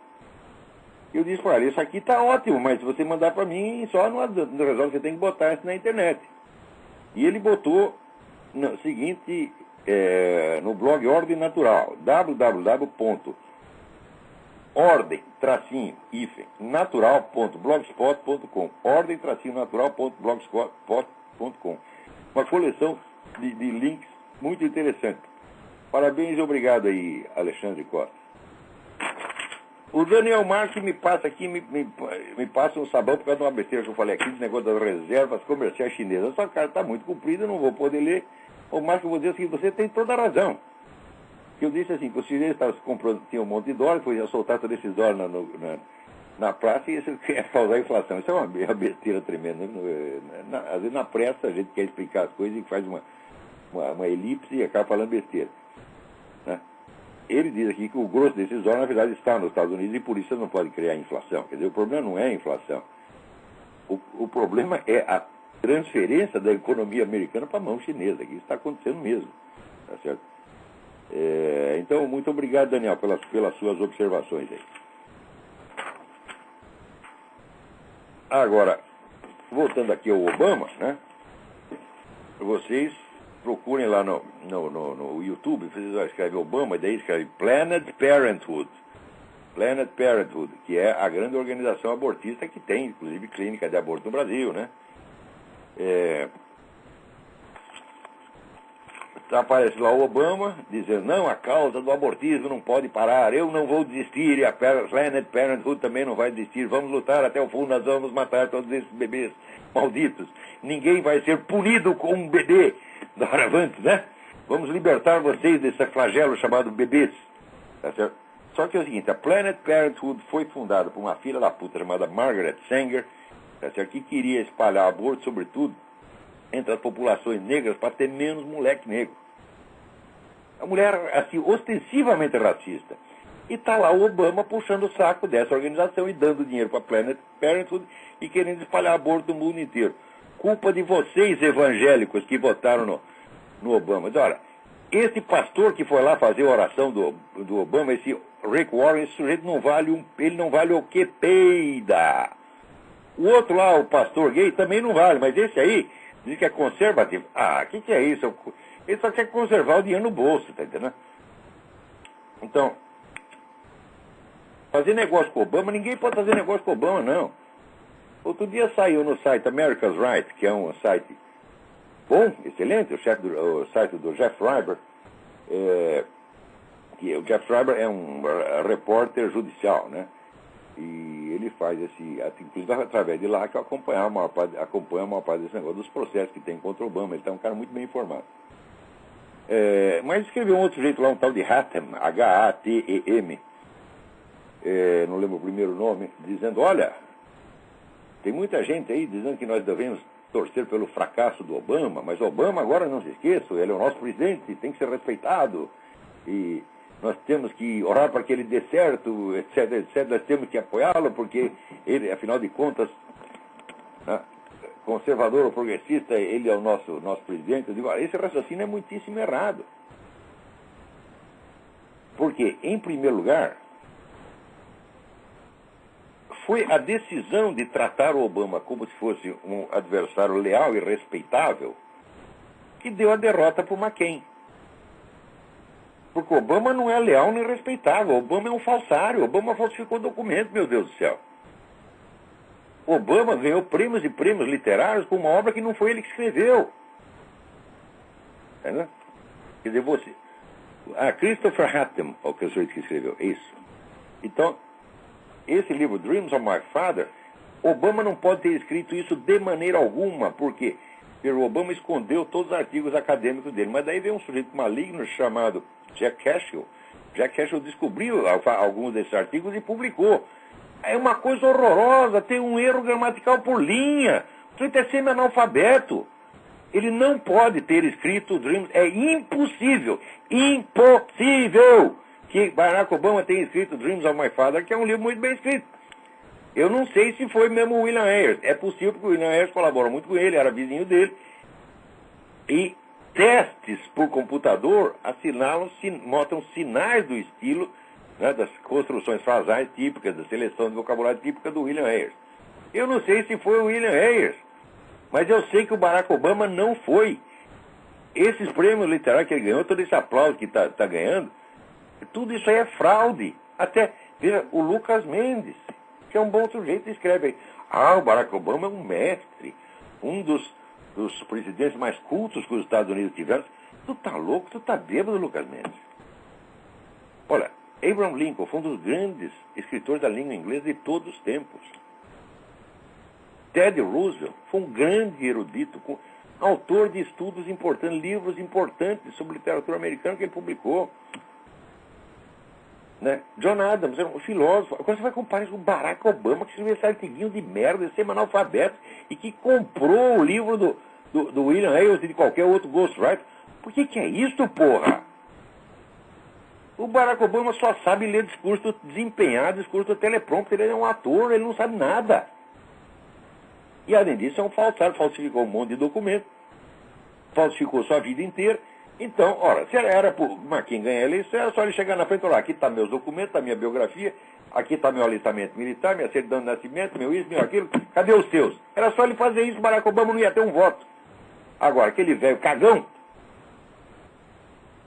Eu disse para ele, isso aqui está ótimo, mas se você mandar para mim, só não resolve, você tem que botar isso na internet. E ele botou no seguinte, no blog Ordem Natural, www.ordem-natural.blogspot.com, ordem-natural.blogspot.com. Uma coleção de links muito interessante. Parabéns e obrigado aí, Alexandre Costa. O Daniel Marques me passa aqui, me passa um sabão por causa de uma besteira que eu falei aqui, do negócio das reservas comerciais chinesas. Só que, cara, está muito comprido, eu não vou poder ler. O Marcos, eu vou dizer assim, você tem toda a razão. Eu disse assim, que os chineses estavam comprando, tinham um monte de dólares, foi soltar todos esses dólares na praça, e isso é causar a inflação. Isso é uma besteira tremenda. Às vezes na pressa a gente quer explicar as coisas e faz uma elipse e acaba falando besteira. Né? Ele diz aqui que o grosso desses dólares, na verdade, está nos Estados Unidos e por isso não pode criar inflação. Quer dizer, o problema não é a inflação. O problema é a transferência da economia americana para a mão chinesa, que isso está acontecendo mesmo. Tá certo? Então, muito obrigado, Daniel, pelas suas observações aí. Agora, voltando aqui ao Obama, né? Vocês procurem lá no YouTube, vocês vão escrever Obama, e daí escreve Planned Parenthood. Planned Parenthood, que é a grande organização abortista que tem, inclusive, clínica de aborto no Brasil, né? Aparece lá o Obama dizendo, não, a causa do abortismo não pode parar, eu não vou desistir, e a Planned Parenthood também não vai desistir, vamos lutar até o fundo, nós vamos matar todos esses bebês malditos. Ninguém vai ser punido com um bebê doravante, né? Vamos libertar vocês desse flagelo chamado bebês. Tá certo? Só que é o seguinte, a Planned Parenthood foi fundada por uma filha da puta chamada Margaret Sanger, tá certo? Que queria espalhar aborto, sobretudo, entre as populações negras para ter menos moleque negro. A mulher, assim, ostensivamente racista. E está lá o Obama puxando o saco dessa organização e dando dinheiro para a Planned Parenthood e querendo espalhar aborto no mundo inteiro. Culpa de vocês, evangélicos, que votaram no Obama. Mas, olha, esse pastor que foi lá fazer a oração do Obama, esse Rick Warren, esse sujeito ele não vale o que peida. O outro lá, o pastor gay, também não vale, mas esse aí diz que é conservativo. Ah, o que é isso? Ele só quer conservar o dinheiro no bolso, tá entendendo? Então, fazer negócio com o Obama, ninguém pode fazer negócio com o Obama, não. Outro dia saiu no site America's Right, que é um site bom, excelente, o site do Jeff Schreiber, que o Jeff Schreiber é um repórter judicial, né? E ele faz inclusive através de lá que eu acompanho a maior parte desse negócio, dos processos que tem contra o Obama. Ele está um cara muito bem informado. Mas escreveu um outro jeito lá, um tal de Hatem, H-A-T-E-M, não lembro o primeiro nome, dizendo, olha, tem muita gente aí dizendo que nós devemos torcer pelo fracasso do Obama, mas o Obama, agora não se esqueça, ele é o nosso presidente, tem que ser respeitado, e nós temos que orar para que ele dê certo, etc, etc, nós temos que apoiá-lo, porque ele, afinal de contas, né, conservador ou progressista, ele é o nosso presidente. Eu digo, esse raciocínio é muitíssimo errado. Porque, em primeiro lugar, foi a decisão de tratar o Obama como se fosse um adversário leal e respeitável que deu a derrota para o McCain. Porque o Obama não é leal nem respeitável. O Obama é um falsário. O Obama falsificou documento, meu Deus do céu. O Obama ganhou prêmios e prêmios literários com uma obra que não foi ele que escreveu. Entendeu? Quer dizer, você... Christopher Hatem, o que escreveu. Isso. Então, esse livro, Dreams of My Father, Obama não pode ter escrito isso de maneira alguma, porque o Obama escondeu todos os artigos acadêmicos dele. Mas daí veio um sujeito maligno chamado Jack Cashill. Jack Cashill descobriu alguns desses artigos e publicou. É uma coisa horrorosa, tem um erro gramatical por linha. O sujeito é semi-analfabeto. Ele não pode ter escrito Dreams. É impossível. Impossível que Barack Obama tenha escrito Dreams of My Father, que é um livro muito bem escrito. Eu não sei se foi mesmo o William Ayers. É possível porque o William Ayers colabora muito com ele, era vizinho dele. E testes por computador mostram sinais do estilo, né, das construções frasais típicas, da seleção de vocabulário típica do William Ayers. Eu não sei se foi o William Ayers, mas eu sei que o Barack Obama não foi. Esses prêmios literários que ele ganhou, todo esse aplauso que está ganhando, tudo isso aí é fraude. Até, veja, o Lucas Mendes, que é um bom sujeito, escreve aí, o Barack Obama é um mestre, um dos presidentes mais cultos que os Estados Unidos tiveram. Tu tá louco? Tu tá bêbado, Lucas Mendes? Olha, Abraham Lincoln foi um dos grandes escritores da língua inglesa de todos os tempos. Teddy Roosevelt foi um grande erudito, autor de estudos importantes, livros importantes sobre literatura americana que ele publicou. Né? John Adams era um filósofo. Agora você vai comparar isso com o Barack Obama, que escreveu esse artiguinho de merda, esse analfabeto, e que comprou o livro do William Ayers e de qualquer outro ghostwriter. Por que é isso, porra? O Barack Obama só sabe ler discurso desempenhado, discurso do teleprompter. Ele é um ator, ele não sabe nada. E além disso é um falsário, falsificou um monte de documento, falsificou sua vida inteira. Então, ora, se era por quem ganhar a eleição, era só ele chegar na frente e falar, aqui está meus documentos, está minha biografia, aqui está meu alistamento militar, minha certidão de nascimento, meu isso, meu aquilo, cadê os seus? Era só ele fazer isso, Barack Obama não ia ter um voto. Agora, aquele velho cagão,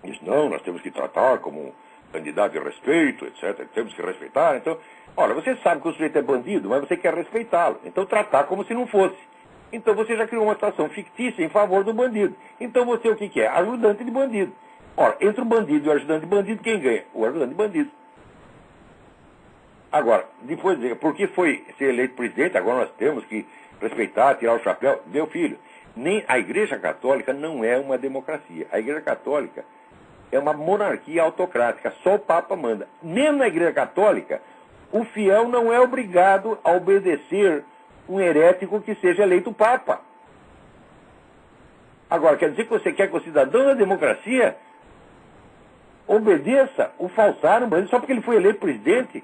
diz, não, nós temos que tratar como um candidato de respeito, etc., temos que respeitar, então, olha, você sabe que o sujeito é bandido, mas você quer respeitá-lo, então tratar como se não fosse. Então você já criou uma situação fictícia em favor do bandido. Então você o que é? Ajudante de bandido. Ora, entre o bandido e o ajudante de bandido, quem ganha? O ajudante de bandido. Agora, depois de porque foi ser eleito presidente, agora nós temos que respeitar, tirar o chapéu. Meu filho, nem a Igreja Católica não é uma democracia. A Igreja Católica é uma monarquia autocrática. Só o Papa manda. Mesmo na Igreja Católica, o fiel não é obrigado a obedecer um herético que seja eleito Papa. Agora, quer dizer que você quer que o cidadão da democracia obedeça o falsário, mas só porque ele foi eleito presidente?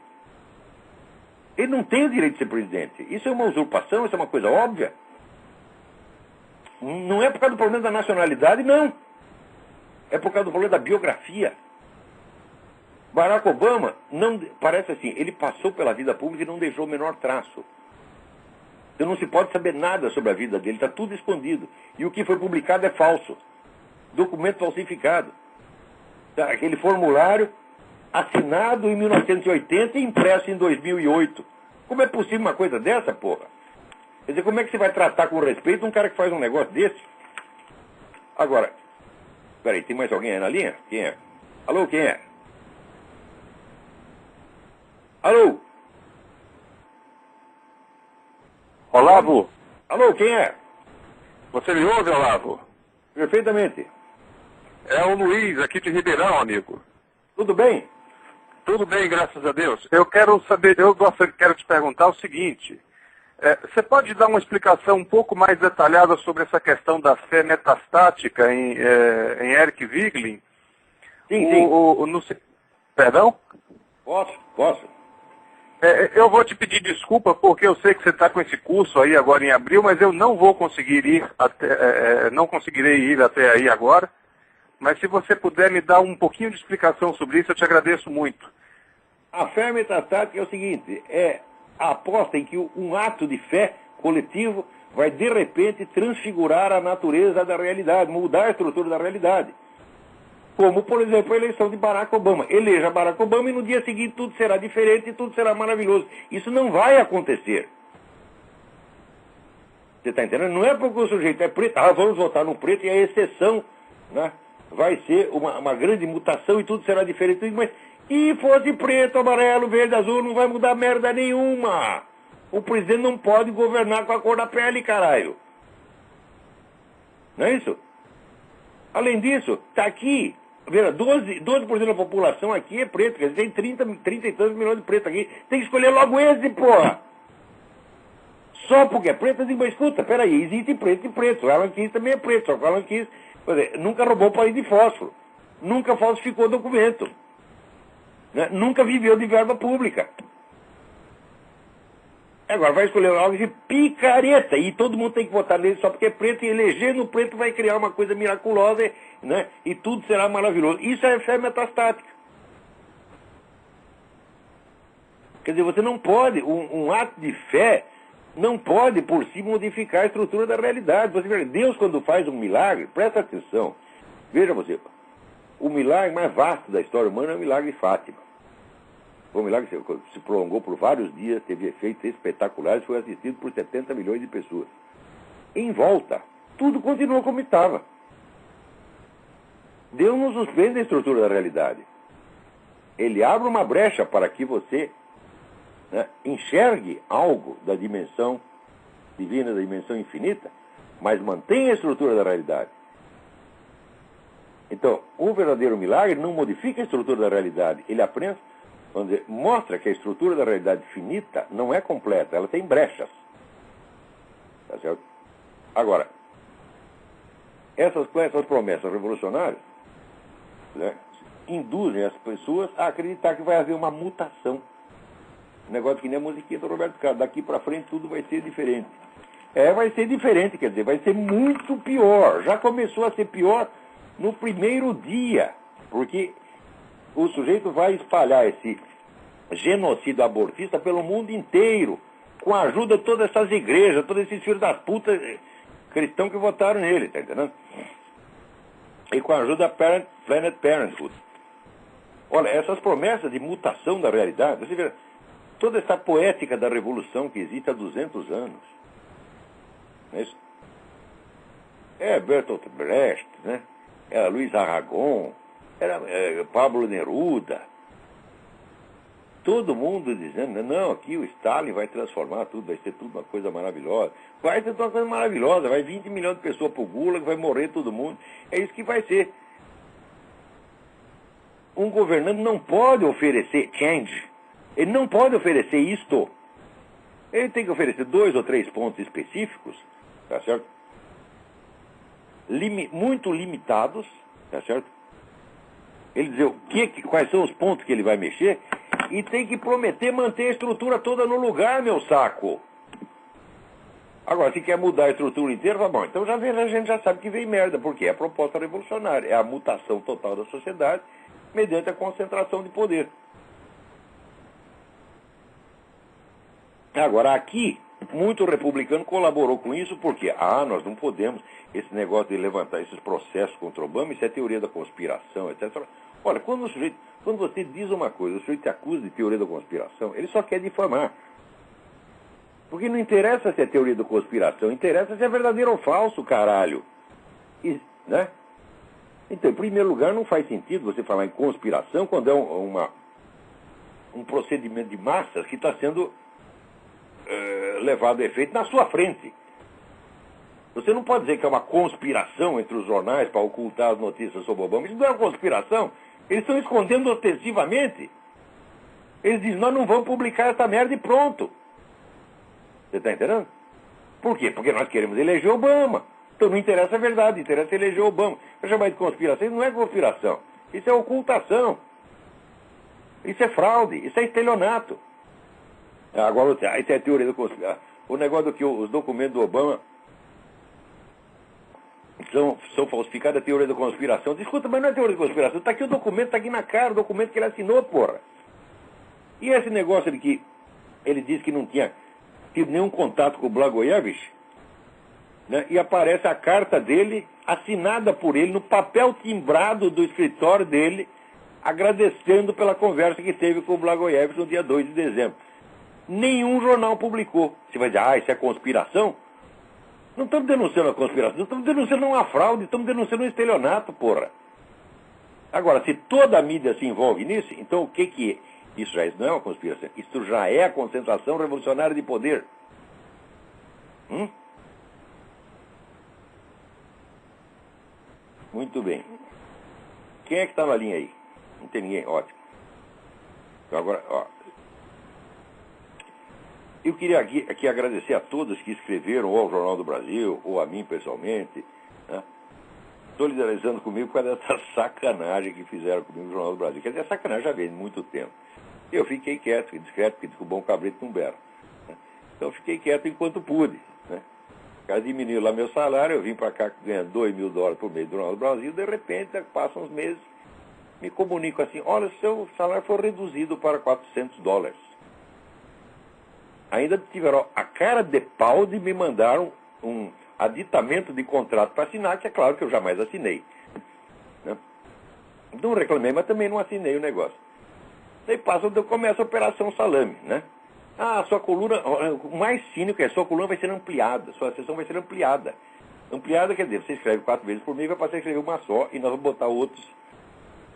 Ele não tem o direito de ser presidente. Isso é uma usurpação, isso é uma coisa óbvia. Não é por causa do problema da nacionalidade, não. É por causa do problema da biografia. Barack Obama, não, parece assim, ele passou pela vida pública e não deixou o menor traço. Então não se pode saber nada sobre a vida dele, está tudo escondido. E o que foi publicado é falso. Documento falsificado. Tá, aquele formulário assinado em 1980 e impresso em 2008. Como é possível uma coisa dessa, porra? Quer dizer, como é que você vai tratar com respeito um cara que faz um negócio desse? Agora, peraí, tem mais alguém aí na linha? Quem é? Alô, quem é? Alô? Olavo? Alô, quem é? Você me ouve, Olavo? Perfeitamente. É o Luiz, aqui de Ribeirão, amigo. Tudo bem? Tudo bem, graças a Deus. Eu quero te perguntar o seguinte. Você pode dar uma explicação um pouco mais detalhada sobre essa questão da fé metastática em Eric Wieglin? Sim. Perdão? Posso. Eu vou te pedir desculpa porque eu sei que você está com esse curso aí agora em abril, mas eu não vou conseguir não conseguirei ir até aí agora. Mas se você puder me dar um pouquinho de explicação sobre isso, eu te agradeço muito. A fé metastática é o seguinte, é a aposta em que um ato de fé coletivo vai de repente transfigurar a natureza da realidade, mudar a estrutura da realidade. Como, por exemplo, a eleição de Barack Obama. Eleja Barack Obama e no dia seguinte tudo será diferente e tudo será maravilhoso. Isso não vai acontecer. Você está entendendo? Não é porque o sujeito é preto, vamos votar no preto e a exceção, né, vai ser uma grande mutação e tudo será diferente. Mas, e fosse preto, amarelo, verde, azul, não vai mudar merda nenhuma. O presidente não pode governar com a cor da pele, caralho. Não é isso? Além disso, está aqui, veja, 12% da população aqui é preto, quer dizer, tem 30 e tantos milhões de pretos aqui. Tem que escolher logo esse, porra. Só porque é preto, eu digo, mas escuta, peraí, existe preto e preto. O Alan Keyes também é preto, só que o Alan Keyes nunca roubou palito de fósforo, nunca falsificou documento, né? Nunca viveu de verba pública. Agora vai escolher algo de picareta, e todo mundo tem que votar nele só porque é preto, e eleger no preto vai criar uma coisa miraculosa, né? E tudo será maravilhoso. Isso é fé metastática. Quer dizer, você não pode, um ato de fé não pode por si modificar a estrutura da realidade. Você vê, Deus, quando faz um milagre, presta atenção, veja você, o milagre mais vasto da história humana é o milagre de Fátima. Foi um milagre que se prolongou por vários dias, teve efeitos espetaculares, foi assistido por 70 milhões de pessoas. Em volta, tudo continuou como estava. Deus não suspende a estrutura da realidade. Ele abre uma brecha para que você, né, enxergue algo da dimensão divina, da dimensão infinita, mas mantém a estrutura da realidade. Então, o verdadeiro milagre não modifica a estrutura da realidade, ele apenas mostra que a estrutura da realidade finita não é completa, ela tem brechas. Tá certo? Agora, essas promessas revolucionárias, né, induzem as pessoas a acreditar que vai haver uma mutação. Um negócio que nem a musiquinha do Roberto Carlos, daqui para frente tudo vai ser diferente. Vai ser diferente, quer dizer, vai ser muito pior. Já começou a ser pior no primeiro dia, porque o sujeito vai espalhar esse genocídio abortista pelo mundo inteiro, com a ajuda de todas essas igrejas, todos esses filhos das putas cristãos que votaram nele, tá entendendo? E com a ajuda da Planet Parenthood. Olha, essas promessas de mutação da realidade, você vê, toda essa poética da revolução que existe há 200 anos. Não é isso? Bertolt Brecht, né? Era Luiz Aragon, era Pablo Neruda. Todo mundo dizendo, não, aqui o Stalin vai transformar tudo, vai ser tudo uma coisa maravilhosa. Vai ser uma coisa maravilhosa, vai 20 milhões de pessoas pro Gulag, vai morrer todo mundo. É isso que vai ser. Um governante não pode oferecer change. Ele não pode oferecer isto. Ele tem que oferecer 2 ou 3 pontos específicos, tá certo? Muito limitados, tá certo? Ele dizer quais são os pontos que ele vai mexer e tem que prometer manter a estrutura toda no lugar, meu saco. Agora, se quer mudar a estrutura inteira, tá bom. Então a gente já sabe que vem merda, porque é a proposta revolucionária, é a mutação total da sociedade mediante a concentração de poder. Agora, aqui, muito republicano colaborou com isso, porque, nós não podemos, esse negócio de levantar esses processos contra Obama, isso é teoria da conspiração, etc. Olha, quando você diz uma coisa, o sujeito te acusa de teoria da conspiração, ele só quer difamar. Porque não interessa se é teoria da conspiração, interessa se é verdadeiro ou falso, caralho. Né? Então, em primeiro lugar, não faz sentido você falar em conspiração quando é um procedimento de massas que está sendo levado a efeito na sua frente. Você não pode dizer que é uma conspiração entre os jornais para ocultar as notícias sobre Obama. Isso não é uma conspiração. Eles estão escondendo ostensivamente. Eles dizem, nós não vamos publicar essa merda e pronto. Você está entendendo? Por quê? Porque nós queremos eleger Obama. Então não interessa a verdade, interessa eleger Obama. Para chamar de conspiração, isso não é conspiração. Isso é ocultação. Isso é fraude, isso é estelionato. Agora, isso é teoria da conspiração. O negócio do que os documentos do Obama são falsificados, é teoria da conspiração. Escuta, mas não é teoria da conspiração. Está aqui o documento, está aqui na cara, o documento que ele assinou, porra. E esse negócio de que ele disse que não tinha tido nenhum contato com o Blagojevich, né, e aparece a carta dele, assinada por ele, no papel timbrado do escritório dele, agradecendo pela conversa que teve com o Blagojevich no dia 2 de dezembro. Nenhum jornal publicou. Você vai dizer, isso é conspiração? Não estamos denunciando a conspiração, não estamos denunciando uma fraude, estamos denunciando um estelionato, porra. Agora, se toda a mídia se envolve nisso, então o que é? Isso não é uma conspiração, isso já é a concentração revolucionária de poder. Muito bem. Quem é que está na linha aí? Não tem ninguém, ótimo. Então agora, Eu queria aqui agradecer a todos que escreveram, ou ao Jornal do Brasil, ou a mim pessoalmente, né, solidarizando comigo por causa dessa sacanagem que fizeram comigo no Jornal do Brasil. Quer dizer, a sacanagem já vem de muito tempo. Eu fiquei quieto, discreto, porque diz que o bom cabrito não bera. Né? Então eu fiquei quieto enquanto pude. Né? O cara diminuiu lá meu salário, eu vim para cá ganhando $2.000 por mês do Jornal do Brasil, de repente, passam uns meses, me comunico assim, olha, seu salário foi reduzido para $400. Ainda tiveram a cara de pau de me mandaram um aditamento de contrato para assinar, que é claro que eu jamais assinei. Né? Não reclamei, mas também não assinei o negócio. Daí começa a Operação Salame, né? Ah, sua coluna, o mais cínico é, sua coluna vai ser ampliada, sua sessão vai ser ampliada. Ampliada quer dizer, você escreve 4 vezes por mês, vai passar a escrever uma só, e nós vamos botar outros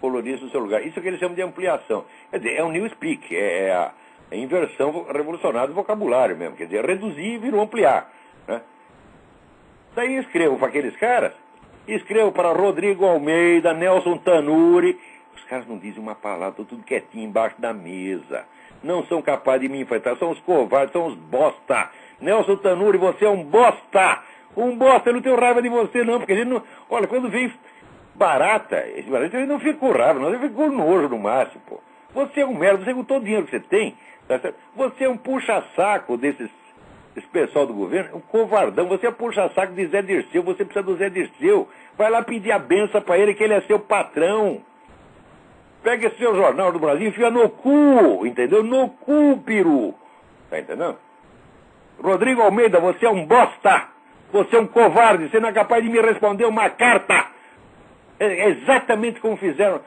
colunistas no seu lugar. Isso é o que eles chamam de ampliação. Quer dizer, é um new speak, é a inversão revolucionária do vocabulário mesmo. Quer dizer, reduzir virou ampliar. Né? Daí escrevo para aqueles caras, escrevo para Rodrigo Almeida, Nelson Tanuri. Os caras não dizem uma palavra, estão tudo quietinho embaixo da mesa. Não são capazes de me enfrentar, são os covardes, são os bosta. Nelson Tanuri, você é um bosta. Um bosta, eu não tenho raiva de você não, porque a gente não... Olha, quando vem barata, esse barata ele não fica com raiva, não, ele fica com nojo no máximo, pô. Você é um merda, você com todo o dinheiro que você tem, tá certo? Você é um puxa-saco esse pessoal do governo, um covardão, você é puxa-saco de Zé Dirceu, você precisa do Zé Dirceu. Vai lá pedir a benção para ele, que ele é seu patrão. Pega esse seu Jornal do Brasil e enfia no cu, entendeu? No cu, peru. Tá entendendo? Rodrigo Almeida, você é um bosta. Você é um covarde, você não é capaz de me responder uma carta. É exatamente como fizeram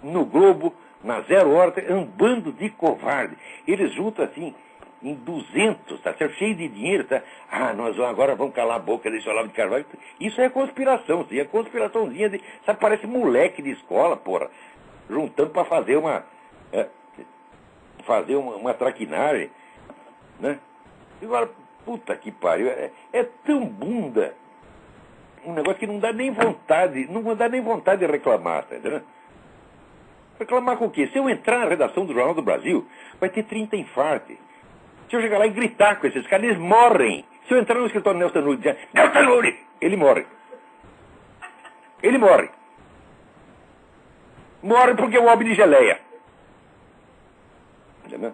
no Globo, na Zero Hora, um bando de covarde. Eles juntam assim, em 200, tá certo? Cheio de dinheiro, tá? Ah, nós agora vamos calar a boca desse Olavo de Carvalho. Isso é conspiração, sim, é conspiraçãozinha de... Sabe, parece moleque de escola, porra. Juntando para fazer uma traquinagem, né? E agora, puta que pariu, é tão bunda, um negócio que não dá nem vontade de reclamar, tá entendendo? Reclamar com o quê? Se eu entrar na redação do Jornal do Brasil, vai ter 30 infartos. Se eu chegar lá e gritar com esses caras, eles morrem. Se eu entrar no escritório do Nelson Tanuri e dizer, Nelson Tanuri, ele morre. Ele morre. Morre porque é um homem de geleia. Entendeu?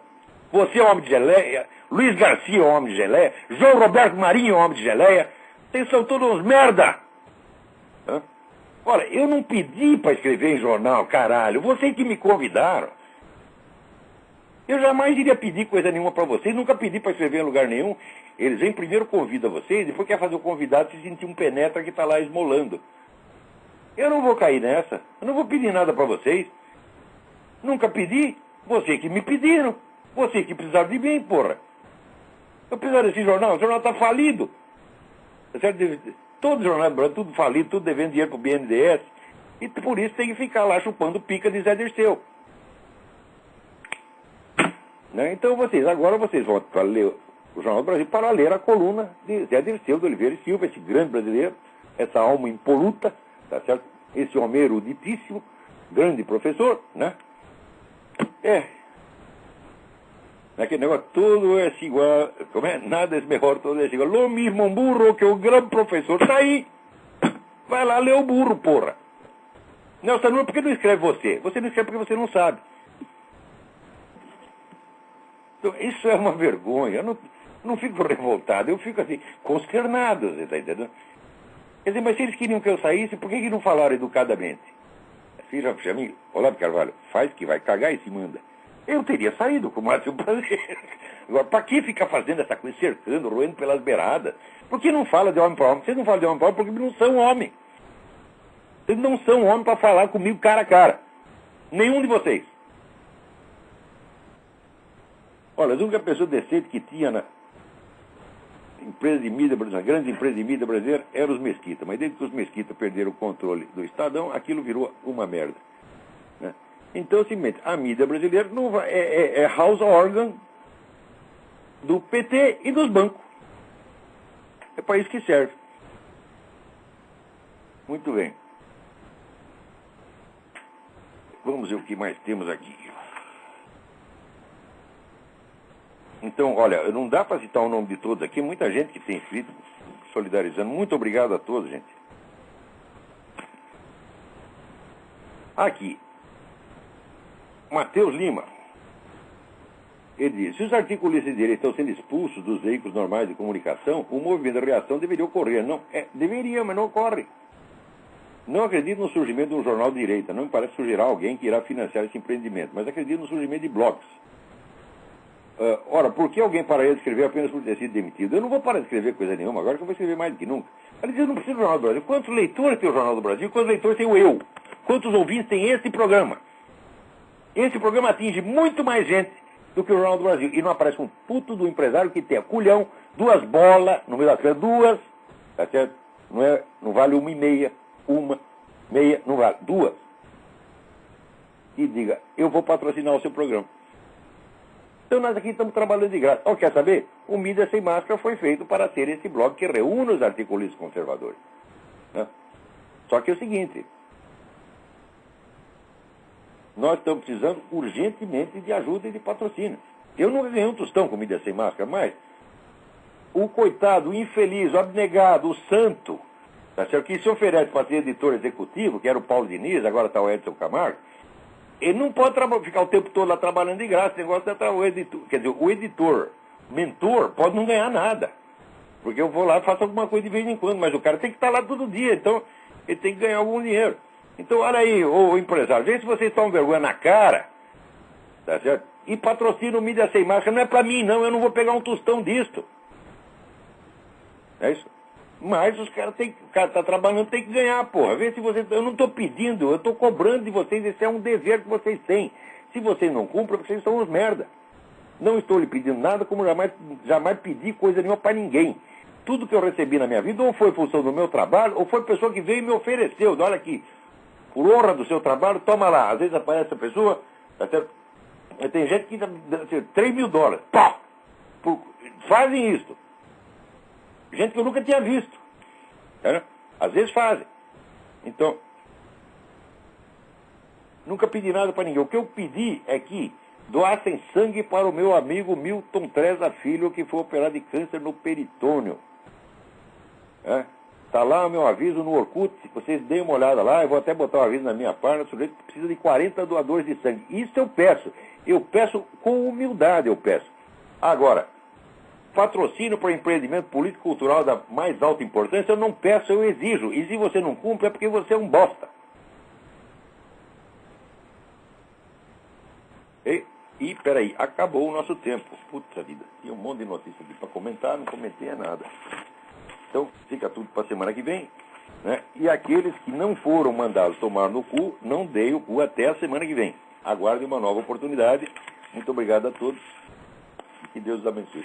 Você é um homem de geleia, Luiz Garcia é um homem de geleia, João Roberto Marinho é um homem de geleia, vocês são todos uns merda. Hã? Olha, eu não pedi para escrever em jornal, caralho, vocês que me convidaram. Eu jamais iria pedir coisa nenhuma para vocês, nunca pedi para escrever em lugar nenhum. Eles vêm primeiro convidam vocês, depois quer fazer o convidado se sentir um penetra que está lá esmolando. Eu não vou cair nessa. Eu não vou pedir nada para vocês. Nunca pedi. Vocês que me pediram. Vocês que precisaram de mim, porra. Eu preciso desse jornal. O jornal está falido. Todo jornal, tudo falido, tudo devendo dinheiro para o BNDES. E por isso tem que ficar lá chupando pica de Zé Dirceu. Né? Então agora vocês vão para ler o Jornal do Brasil para ler a coluna de Zé Dirceu de Oliveira e Silva, esse grande brasileiro, essa alma impoluta, tá certo? Esse homem eruditíssimo, grande professor, né? Aquele negócio, tudo é igual, como é? Nada é melhor, tudo é igual. Lo mismo burro que o grande professor, tá aí. Vai lá ler o burro, porra. Nelson, por que não escreve você? Você não escreve porque você não sabe. Então, isso é uma vergonha. Eu não fico revoltado, eu fico assim, consternado, você está entendendo? Quer dizer, mas se eles queriam que eu saísse, por que não falaram educadamente? Filho, amigo, Olavo de Carvalho, faz que vai cagar e se manda. Eu teria saído com o Márcio Brasileiro. Agora, para que ficar fazendo essa coisa, cercando, roendo pelas beiradas? Por que não fala de homem para homem? Vocês não falam de homem para homem porque não são homem. Vocês não são homem para falar comigo cara a cara. Nenhum de vocês. Olha, a única pessoa decente que tinha na empresa de mídia brasileira, grandes empresas de mídia brasileira, eram os Mesquita. Mas desde que os Mesquita perderam o controle do Estadão, aquilo virou uma merda. Né? Então, simplesmente, a mídia brasileira não vai, é house organ do PT e dos bancos. É para isso que serve. Muito bem. Vamos ver o que mais temos aqui. Então, olha, não dá para citar o nome de todos aqui, muita gente que tem escrito, solidarizando. Muito obrigado a todos, gente. Aqui, Matheus Lima. Ele diz, se os articulistas de direita estão sendo expulsos dos veículos normais de comunicação, o movimento de reação deveria ocorrer. Não, deveria, mas não ocorre. Não acredito no surgimento de um jornal de direita. Não me parece surgirá alguém que irá financiar esse empreendimento, mas acredito no surgimento de blogs. Ora, por que alguém pararia de escrever apenas por ter sido demitido? Eu não vou parar de escrever coisa nenhuma, agora que eu vou escrever mais do que nunca. Ele diz, eu não preciso do Jornal do Brasil. Quantos leitores tem o Jornal do Brasil? Quantos leitores tem o eu? Quantos ouvintes tem esse programa? Esse programa atinge muito mais gente do que o Jornal do Brasil. E não aparece um puto do empresário que tem culhão, 2 bolas, no meio das coisas, 2, tá certo? Não vale 1,5, 1,5, não vale, 2. E diga, eu vou patrocinar o seu programa. Então nós aqui estamos trabalhando de graça. Quer saber? O Mídia Sem Máscara foi feito para ser esse blog que reúne os articulistas conservadores. Né? Só que é o seguinte, nós estamos precisando urgentemente de ajuda e de patrocínio. Eu não ganhei um tostão com Mídia Sem Máscara, mas o coitado, o infeliz, o abnegado, o santo, tá certo? Que se oferece para ser editor executivo, que era o Paulo Diniz, agora está o Edson Camargo, ele não pode ficar o tempo todo lá trabalhando de graça. Esse negócio é o editor. Quer dizer, o editor, mentor, pode não ganhar nada. Porque eu vou lá e faço alguma coisa de vez em quando, mas o cara tem que estar lá todo dia, então ele tem que ganhar algum dinheiro. Então, olha aí, ô empresário, vê se vocês tomam vergonha na cara, tá certo? E patrocina o Mídia Sem Máscara. Não é pra mim, não, eu não vou pegar um tostão disto. É isso? Mas os caras têm, o cara está trabalhando, tem que ganhar, porra. Vê se vocês. Eu não estou pedindo, eu estou cobrando de vocês, esse é um dever que vocês têm. Se vocês não cumprem, vocês são uns merda. Não estou lhe pedindo nada, como jamais pedi coisa nenhuma para ninguém. Tudo que eu recebi na minha vida, ou foi função do meu trabalho, ou foi pessoa que veio e me ofereceu. Olha aqui, por honra do seu trabalho, toma lá. Às vezes aparece a pessoa, até, tem gente que dá $3.000. Pá! Fazem isso. Gente que eu nunca tinha visto. Né? Às vezes fazem. Então, nunca pedi nada para ninguém. O que eu pedi é que doassem sangue para o meu amigo Milton Treza Filho, que foi operado de câncer no peritônio. Está lá o meu aviso no Orkut, se vocês deem uma olhada lá, eu vou até botar o aviso na minha página, o sujeito precisa de 40 doadores de sangue. Isso eu peço com humildade, eu peço. Agora, patrocínio para empreendimento político-cultural da mais alta importância, eu não peço, eu exijo. E se você não cumpre, é porque você é um bosta. E peraí, acabou o nosso tempo. Puta vida, tinha um monte de notícias aqui para comentar, não comentei nada. Então, fica tudo para a semana que vem. Né? E aqueles que não foram mandados tomar no cu, não deem o cu até a semana que vem. Aguardem uma nova oportunidade. Muito obrigado a todos. E que Deus os abençoe.